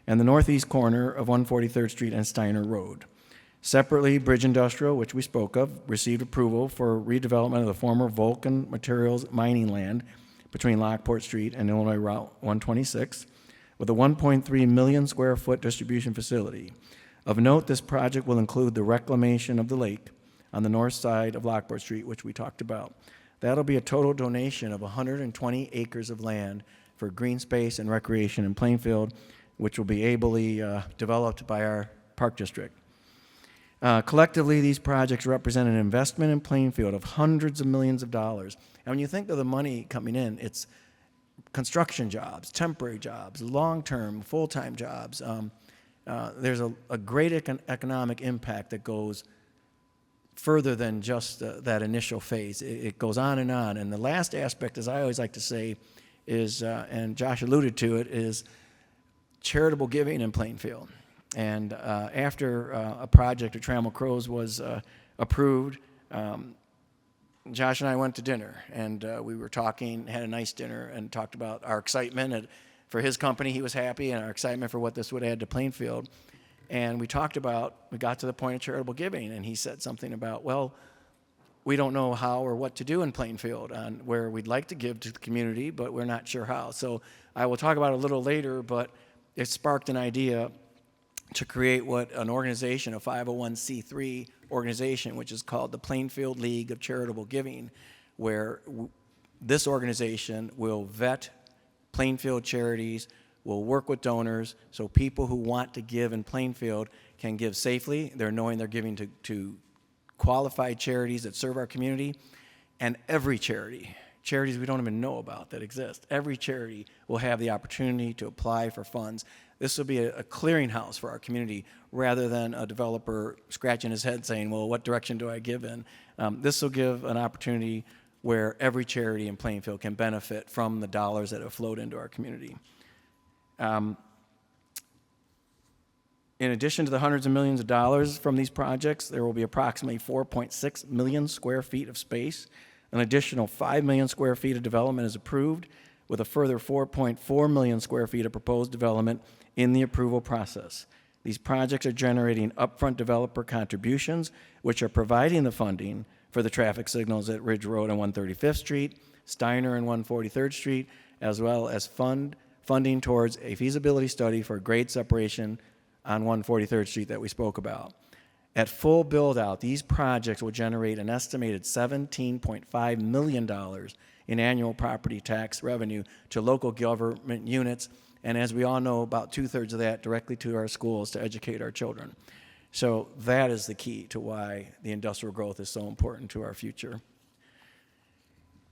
S3: and the northeast corner of 143rd Street and Steiner Road. Separately, Bridge Industrial, which we spoke of, received approval for redevelopment of the former Vulcan Materials mining land between Lockport Street and Illinois Route 126 with a 1.3 million square foot distribution facility. Of note, this project will include the reclamation of the lake on the north side of Lockport Street, which we talked about. That'll be a total donation of 120 acres of land for green space and recreation in Plainfield, which will be ably developed by our park district. Collectively, these projects represent an investment in Plainfield of hundreds of millions of dollars. And when you think of the money coming in, it's construction jobs, temporary jobs, long-term, full-time jobs. There's a great economic impact that goes further than just that initial phase. It goes on. And the last aspect, as I always like to say, is, and Josh alluded to it, is charitable giving in Plainfield. And after a project at Trammell Crows was approved, Josh and I went to dinner, and we were talking, had a nice dinner, and talked about our excitement. For his company, he was happy, and our excitement for what this would add to Plainfield. And we got to the point of charitable giving, and he said something about, well, we don't know how or what to do in Plainfield on where we'd like to give to the community, but we're not sure how. So I will talk about it a little later, but it sparked an idea to create what an organization, a 501c3 organization, which is called the Plainfield League of Charitable Giving, where this organization will vet Plainfield charities, will work with donors, so people who want to give in Plainfield can give safely. They're knowing they're giving to qualified charities that serve our community, and every charity, charities we don't even know about that exist, every charity will have the opportunity to apply for funds. This will be a clearinghouse for our community rather than a developer scratching his head saying, well, what direction do I give in? This will give an opportunity where every charity in Plainfield can benefit from the dollars that have flowed into our community. In addition to the hundreds of millions of dollars from these projects, there will be approximately 4.6 million square feet of space. An additional 5 million square feet of development is approved, with a further 4.4 million square feet of proposed development in the approval process. These projects are generating upfront developer contributions, which are providing the funding for the traffic signals at Ridge Road and 135th Street, Steiner and 143rd Street, as well as funding towards a feasibility study for grade separation on 143rd Street that we spoke about. At full build-out, these projects will generate an estimated $17.5 million in annual property tax revenue to local government units, and as we all know, about two-thirds of that directly to our schools to educate our children. So that is the key to why the industrial growth is so important to our future.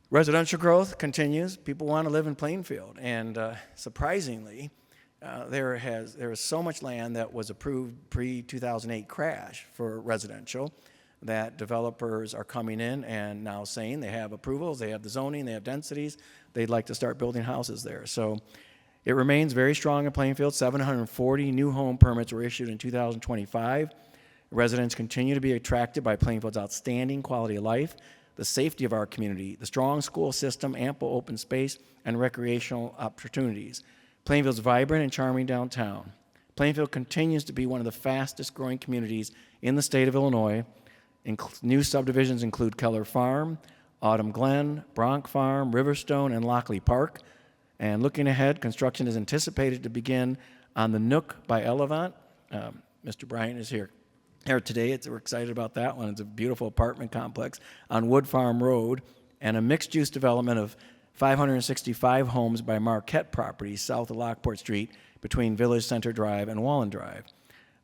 S3: Residential growth continues. People want to live in Plainfield, and surprisingly, there is so much land that was approved pre-2008 crash for residential that developers are coming in and now saying they have approvals, they have the zoning, they have densities, they'd like to start building houses there. So it remains very strong in Plainfield. 740 new home permits were issued in 2025. Residents continue to be attracted by Plainfield's outstanding quality of life, the safety of our community, the strong school system, ample open space, and recreational opportunities. Plainfield's vibrant and charming downtown. Plainfield continues to be one of the fastest growing communities in the state of Illinois. New subdivisions include Keller Farm, Autumn Glen, Bronk Farm, Riverstone, and Lockley Park. And looking ahead, construction is anticipated to begin on the Nook by Elevant. Mr. Bryant is here today. We're excited about that one. It's a beautiful apartment complex on Wood Farm Road, and a mixed-use development of 565 homes by Marquette Properties south of Lockport Street between Village Center Drive and Wallen Drive.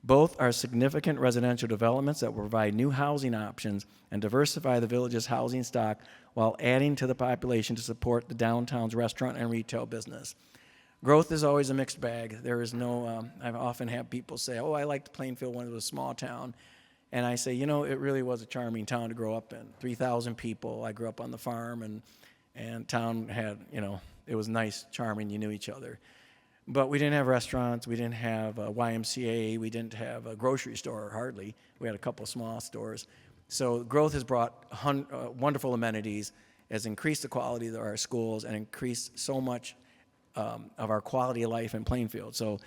S3: Both are significant residential developments that will provide new housing options and diversify the village's housing stock while adding to the population to support the downtown's restaurant and retail business. Growth is always a mixed bag. There is no, I've often had people say, oh, I liked Plainfield when it was a small town. And I say, it really was a charming town to grow up in. 3,000 people. I grew up on the farm, and town had, it was nice, charming, you knew each other. But we didn't have restaurants, we didn't have a YMCA, we didn't have a grocery store, hardly. We had a couple small stores. So growth has brought wonderful amenities, has increased the quality of our schools, and increased so much of our quality of life in Plainfield. So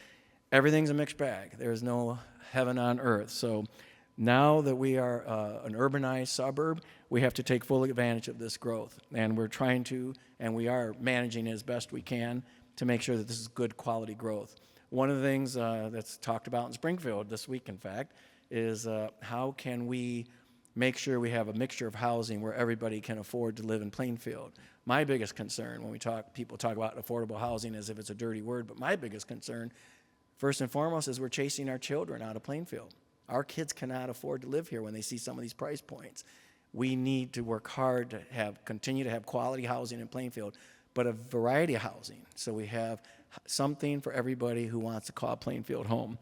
S3: everything's a mixed bag. There's no heaven on earth. So now that we are an urbanized suburb, we have to take full advantage of this growth. And we're trying to, and we are managing it as best we can to make sure that this is good quality growth. One of the things that's talked about in Springfield this week, in fact, is how can we make sure we have a mixture of housing where everybody can afford to live in Plainfield. My biggest concern when people talk about affordable housing as if it's a dirty word, but my biggest concern, first and foremost, is we're chasing our children out of Plainfield. Our kids cannot afford to live here when they see some of these price points. We need to work hard to continue to have quality housing in Plainfield, but a variety of housing, so we have something for everybody who wants to call Plainfield home.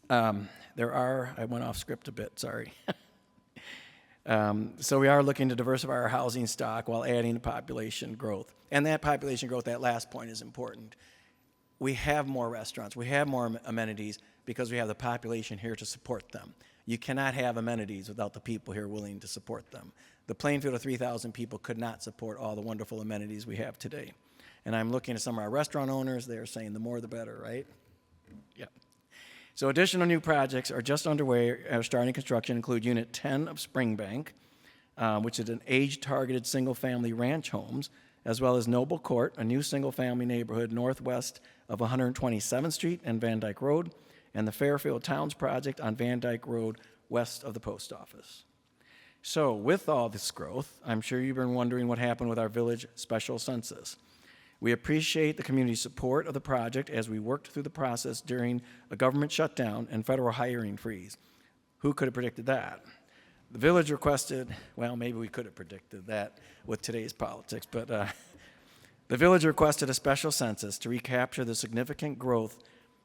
S3: I went off script a bit, sorry. So we are looking to diversify our housing stock while adding to population growth. And that population growth, that last point, is important. We have more restaurants, we have more amenities because we have the population here to support them. You cannot have amenities without the people here willing to support them. The Plainfield of 3,000 people could not support all the wonderful amenities we have today. And I'm looking at some of our restaurant owners, they're saying the more the better, right? Yeah. So additional new projects are just underway or starting construction include Unit 10 of Springbank, which is an age-targeted single-family ranch homes, as well as Noble Court, a new single-family neighborhood northwest of 127th Street and Van Dyke Road, and the Fairfield Towns project on Van Dyke Road west of the post office. So with all this growth, I'm sure you've been wondering what happened with our village special census. We appreciate the community's support of the project as we worked through the process during a government shutdown and federal hiring freeze. Who could have predicted that? The village requested, well, maybe we could have predicted that with today's politics, but the village requested a special census to capture the significant growth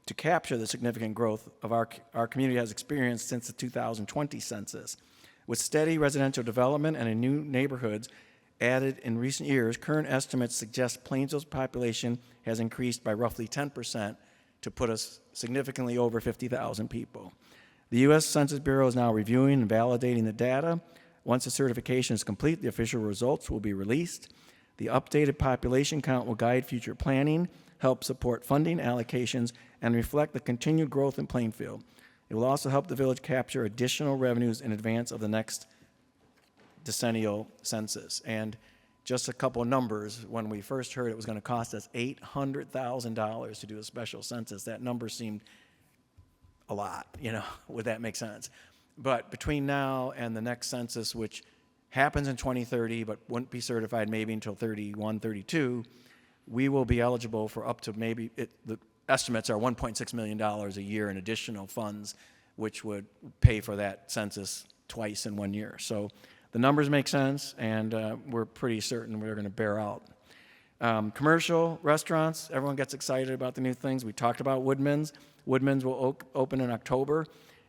S3: of our community has experienced since the 2020 census. With steady residential development and in new neighborhoods added in recent years, current estimates suggest Plainfield's population has increased by roughly 10% to put us significantly over 50,000 people. The U.S. Census Bureau is now reviewing and validating the data. Once the certification is complete, the official results will be released. The updated population count will guide future planning, help support funding allocations, and reflect the continued growth in Plainfield. It will also help the village capture additional revenues in advance of the next decennial census. And just a couple of numbers, when we first heard it was going to cost us $800,000 to do a special census, that number seemed a lot, would that make sense? But between now and the next census, which happens in 2030 but wouldn't be certified maybe until 31, 32, we will be eligible for up to the estimates are $1.6 million a year in additional funds, which would pay for that census twice in 1 year. So the numbers make sense, and we're pretty certain we're going to bear out. Commercial restaurants, everyone gets excited about the new things. We talked about Woodman's. Woodman's will open in October.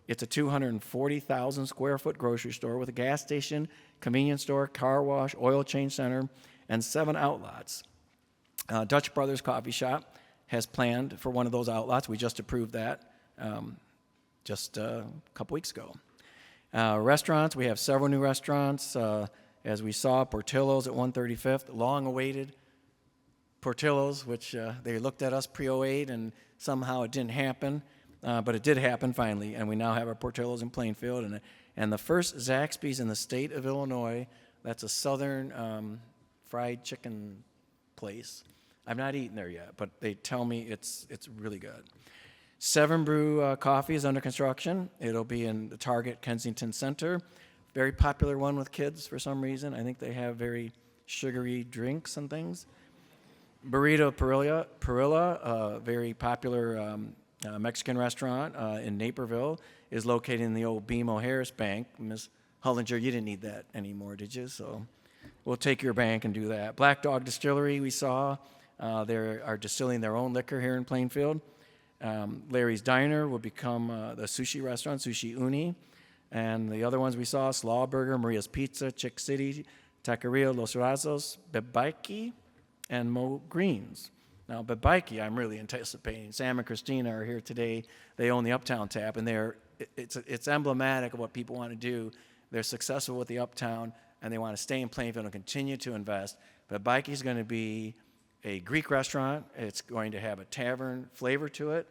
S3: It's a 240,000 square foot grocery store with a gas station, convenience store, car wash, oil change center, and 7 outlots. Dutch Brothers Coffee Shop has planned for one of those outlots. We just approved that just a couple weeks ago. Restaurants, we have several new restaurants. As we saw, Portillo's at 135th, long-awaited Portillo's, which they looked at us pre-08 and somehow it didn't happen, but it did happen finally, and we now have our Portillo's in Plainfield, and the first Zaxby's in the state of Illinois. That's a southern fried chicken place. I've not eaten there yet, but they tell me it's really good. Seven Brew Coffee is under construction. It'll be in the Target Kensington Center. Very popular one with kids for some reason. I think they have very sugary drinks and things. Burrito Parrilla, a very popular Mexican restaurant in Naperville, is located in the old BMO Harris Bank. Ms. Hullinger, you didn't need that anymore, did you? So we'll take your bank and do that. Black Dog Distillery, we saw. They are distilling their own liquor here in Plainfield. Larry's Diner will become the sushi restaurant, Sushi Uni. And the other ones we saw, Slaw Burger, Maria's Pizza, Chick City, Taqueria Los Razos, Bebaiki, and Mo Greens. Now, but Bikey, I'm really anticipating. Sam and Christina are here today. They own the Uptown Tap, and it's emblematic of what people want to do. They're successful with the Uptown, and they want to stay in Plainfield and continue to invest. But Bikey's going to be a Greek restaurant. It's going to have a tavern flavor to it.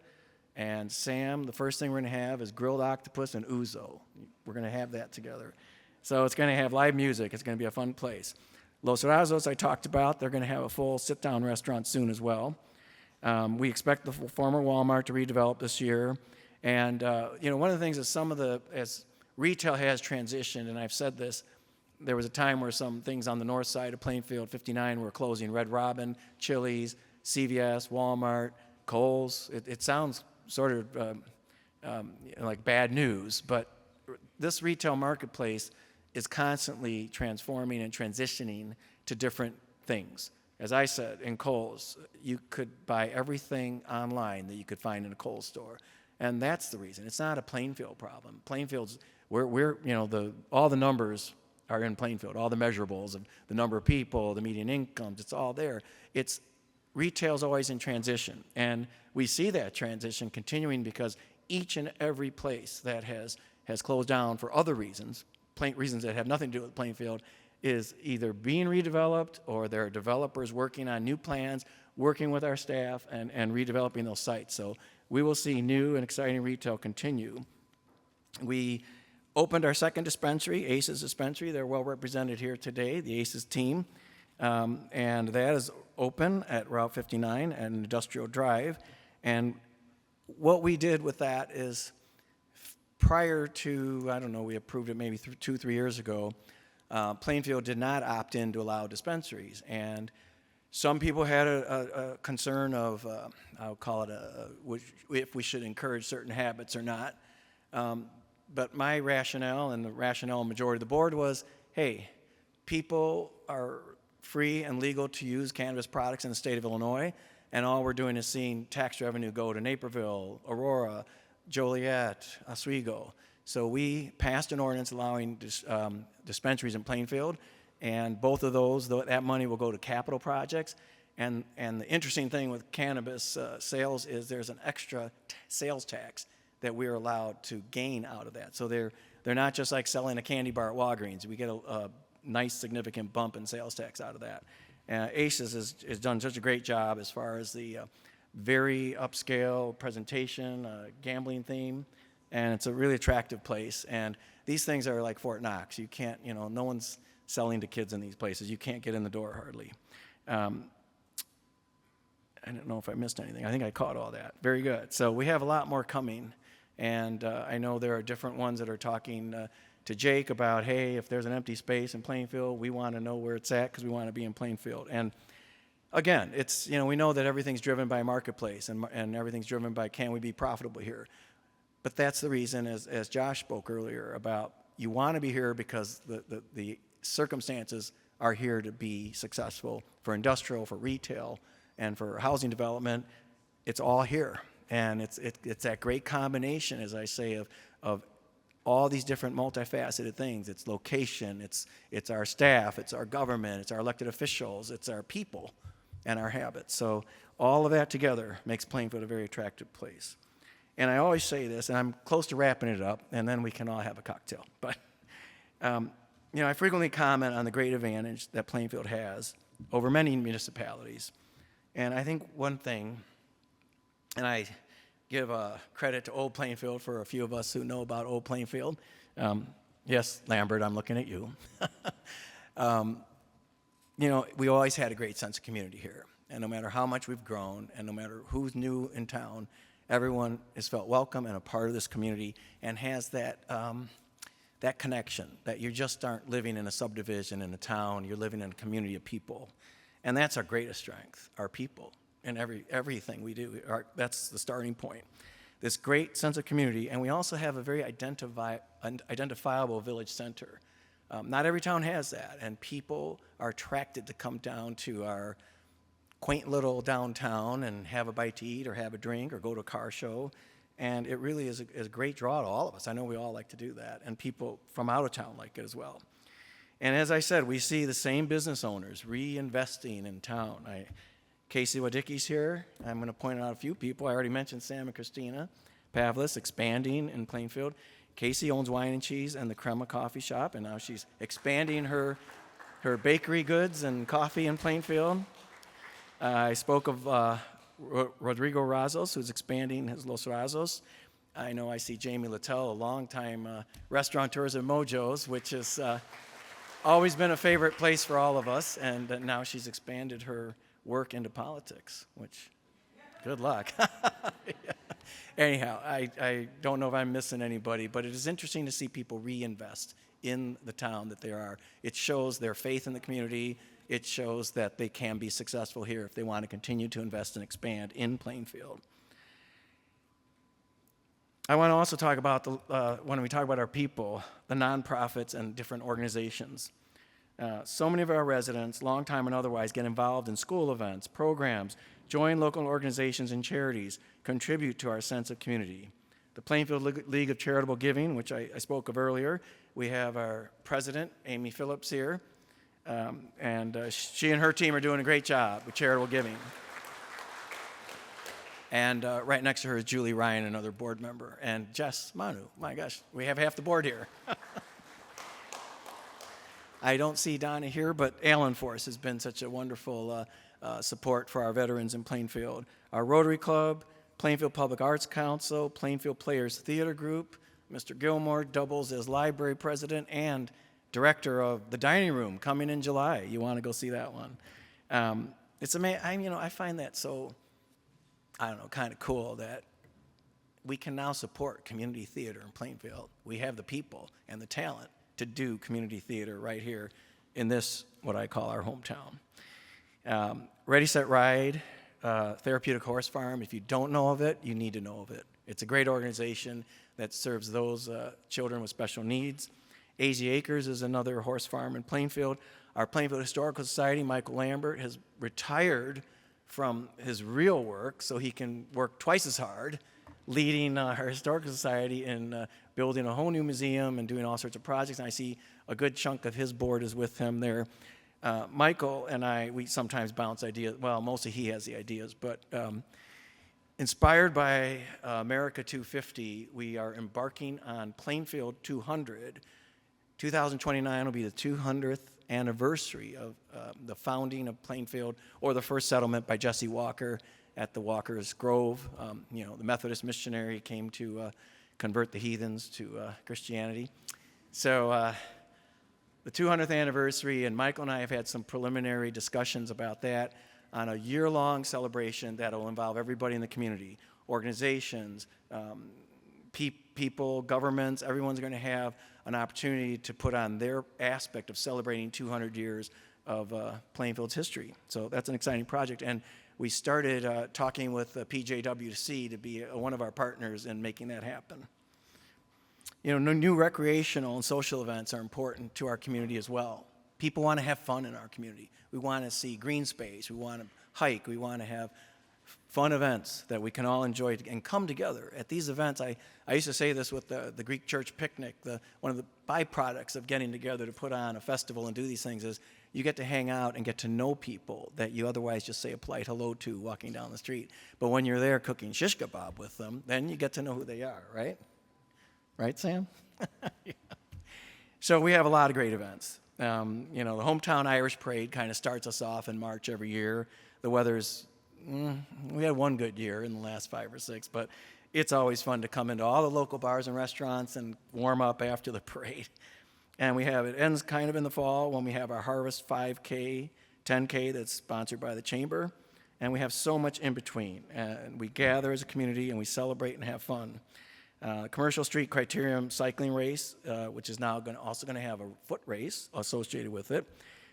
S3: And Sam, the first thing we're going to have is grilled octopus and ouzo. We're going to have that together. So it's going to have live music. It's going to be a fun place. Los Razos, I talked about. They're going to have a full sit-down restaurant soon as well. We expect the former Walmart to redevelop this year. And, one of the things is as retail has transitioned, and I've said this, there was a time where some things on the north side of Plainfield, 59, were closing. Red Robin, Chili's, CVS, Walmart, Kohl's. It sounds sort of like bad news, but this retail marketplace is constantly transforming and transitioning to different things. As I said, in Kohl's, you could buy everything online that you could find in a Kohl's store. And that's the reason. It's not a Plainfield problem. Plainfield's, all the numbers are in Plainfield, all the measurables of the number of people, the median incomes, it's all there. Retail's always in transition. And we see that transition continuing because each and every place that has closed down for other reasons, reasons that have nothing to do with Plainfield, is either being redeveloped or there are developers working on new plans, working with our staff, and redeveloping those sites. So we will see new and exciting retail continue. We opened our second dispensary, Aces Dispensary. They're well represented here today, the Aces team. And that is open at Route 59 and Industrial Drive. And what we did with that is prior to, we approved it maybe 2-3 years ago, Plainfield did not opt in to allow dispensaries. And some people had a concern of, I'll call it if we should encourage certain habits or not. But my rationale and the rationale of the majority of the board was, hey, people are free and legal to use cannabis products in the state of Illinois, and all we're doing is seeing tax revenue go to Naperville, Aurora, Joliet, Oswego. So we passed an ordinance allowing dispensaries in Plainfield, and both of those, that money will go to capital projects. And the interesting thing with cannabis sales is there's an extra sales tax that we're allowed to gain out of that. So they're not just like selling a candy bar at Walgreens. We get a nice significant bump in sales tax out of that. Aces has done such a great job as far as the very upscale presentation, gambling theme, and it's a really attractive place. And these things are like Fort Knox. You can't, no one's selling to kids in these places. You can't get in the door hardly. I don't know if I missed anything. I think I caught all that. Very good. So we have a lot more coming. And I know there are different ones that are talking to Jake about, hey, if there's an empty space in Plainfield, we want to know where it's at because we want to be in Plainfield. And again, it's, we know that everything's driven by marketplace and everything's driven by can we be profitable here. But that's the reason, as Josh spoke earlier, about you want to be here because the circumstances are here to be successful for industrial, for retail, and for housing development. It's all here. And it's that great combination, as I say, of all these different multifaceted things. It's location, it's our staff, it's our government, it's our elected officials, it's our people and our habits. So all of that together makes Plainfield a very attractive place. And I always say this, and I'm close to wrapping it up, and then we can all have a cocktail. But, I frequently comment on the great advantage that Plainfield has over many municipalities. And I think one thing, and I give credit to Old Plainfield for a few of us who know about Old Plainfield. Yes, Lambert, I'm looking at you. We always had a great sense of community here. And no matter how much we've grown and no matter who's new in town, everyone has felt welcome and a part of this community and has that connection that you just aren't living in a subdivision in a town, you're living in a community of people. And that's our greatest strength, our people. In everything we do, that's the starting point. This great sense of community, and we also have a very identifiable village center. Not every town has that, and people are attracted to come down to our quaint little downtown and have a bite to eat or have a drink or go to a car show, and it really is a great draw to all of us. I know we all like to do that, and people from out of town like it as well. And as I said, we see the same business owners reinvesting in town. I Casey Wadicki's here. I'm going to point out a few people. I already mentioned Sam and Christina Pavlis expanding in Plainfield. Casey owns Wine and Cheese and the Crema Coffee Shop, and now she's expanding her bakery goods and coffee in Plainfield. I spoke of Rodrigo Razos, who's expanding his Los Razos. I know I see Jamie Littell, a longtime restaurateurs at Mojo's, which has always been a favorite place for all of us, and now she's expanded her work into politics, which, good luck. Yeah. Anyhow, I don't know if I'm missing anybody, but it is interesting to see people reinvest in the town that they are. It shows their faith in the community. It shows that they can be successful here if they want to continue to invest and expand in Plainfield. I want to also talk about, when we talk about our people, the nonprofits and different organizations. So many of our residents, longtime and otherwise, get involved in school events, programs, join local organizations and charities, contribute to our sense of community. The Plainfield League of Charitable Giving, which I spoke of earlier, we have our president, Amy Phillips, here, and she and her team are doing a great job with charitable giving. And right next to her is Julie Ryan, another board member, and Jess Manu. My gosh, we have half the board here. I don't see Donna here, but Alan Force has been such a wonderful support for our veterans in Plainfield. Our Rotary Club, Plainfield Public Arts Council, Plainfield Players Theater Group. Mr. Gilmore doubles as library president and director of the dining room coming in July. You want to go see that one. It's amazing. I find that so, kind of cool that we can now support community theater in Plainfield. We have the people and the talent to do community theater right here in this, what I call our hometown. Ready, Set, Ride, Therapeutic Horse Farm. If you don't know of it, you need to know of it. It's a great organization that serves those children with special needs. AZ Acres is another horse farm in Plainfield. Our Plainfield Historical Society, Michael Lambert, has retired from his real work so he can work twice as hard leading our Historical Society in building a whole new museum and doing all sorts of projects. And I see a good chunk of his board is with him there. Michael and we sometimes bounce ideas. Well, mostly he has the ideas, but inspired by America 250, we are embarking on Plainfield 200. 2029 will be the 200th anniversary of the founding of Plainfield, or the first settlement by Jesse Walker at the Walker's Grove. The Methodist missionary came to convert the heathens to Christianity. So the 200th anniversary, and Michael and I have had some preliminary discussions about that on a year-long celebration that will involve everybody in the community, organizations, people, governments. Everyone's going to have an opportunity to put on their aspect of celebrating 200 years of Plainfield's history. So that's an exciting project. And we started talking with PJWC to be one of our partners in making that happen. New recreational and social events are important to our community as well. People want to have fun in our community. We want to see green space. We want to hike. We want to have fun events that we can all enjoy and come together. At these events, I used to say this with the Greek church picnic, one of the byproducts of getting together to put on a festival and do these things is you get to hang out and get to know people that you otherwise just say a polite hello to walking down the street. But when you're there cooking shish kebab with them, then you get to know who they are, right? Right, Sam? Yeah. So we have a lot of great events. The Hometown Irish Parade kind of starts us off in March every year. The weather's, we had one good year in the last 5 or 6, but it's always fun to come into all the local bars and restaurants and warm up after the parade. And it ends kind of in the fall when we have our Harvest 5K, 10K that's sponsored by the Chamber. And we have so much in between. And we gather as a community and we celebrate and have fun. Commercial Street Criterium Cycling Race, which is now also going to have a foot race associated with it.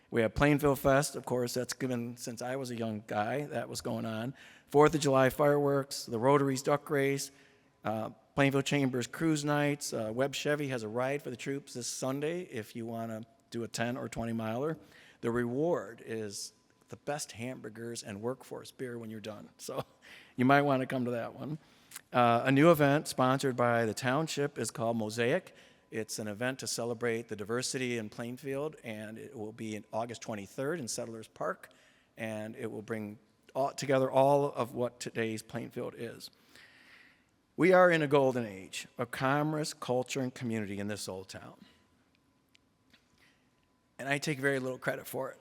S3: We have Plainfield Fest, of course, that's given since I was a young guy, that was going on. 4th of July fireworks, the Rotary's Duck Race, Plainfield Chambers Cruise Nights. Webb Chevy has a ride for the troops this Sunday if you want to do a 10 or 20 miler. The reward is the best hamburgers and workforce beer when you're done. So you might want to come to that one. A new event sponsored by the township is called Mosaic. It's an event to celebrate the diversity in Plainfield, and it will be on August 23rd in Settlers Park, and it will bring together all of what today's Plainfield is. We are in a golden age of commerce, culture, and community in this old town. And I take very little credit for it.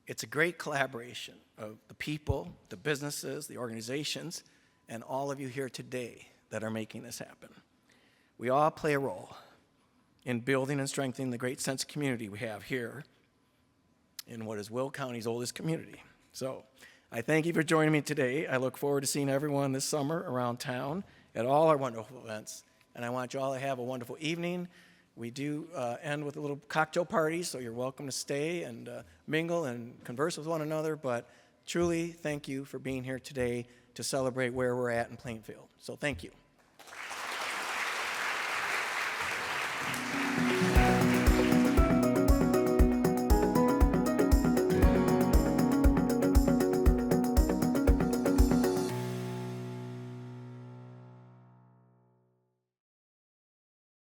S3: It's a great collaboration of the people, the businesses, the organizations, and all of you here today that are making this happen. We all play a role in building and strengthening the great sense of community we have here in what is Will County's oldest community. So I thank you for joining me today. I look forward to seeing everyone this summer around town at all our wonderful events. And I want you all to have a wonderful evening. We do end with a little cocktail party, so you're welcome to stay and mingle and converse with one another. But truly, thank you for being here today to celebrate where we're at in Plainfield. So thank you.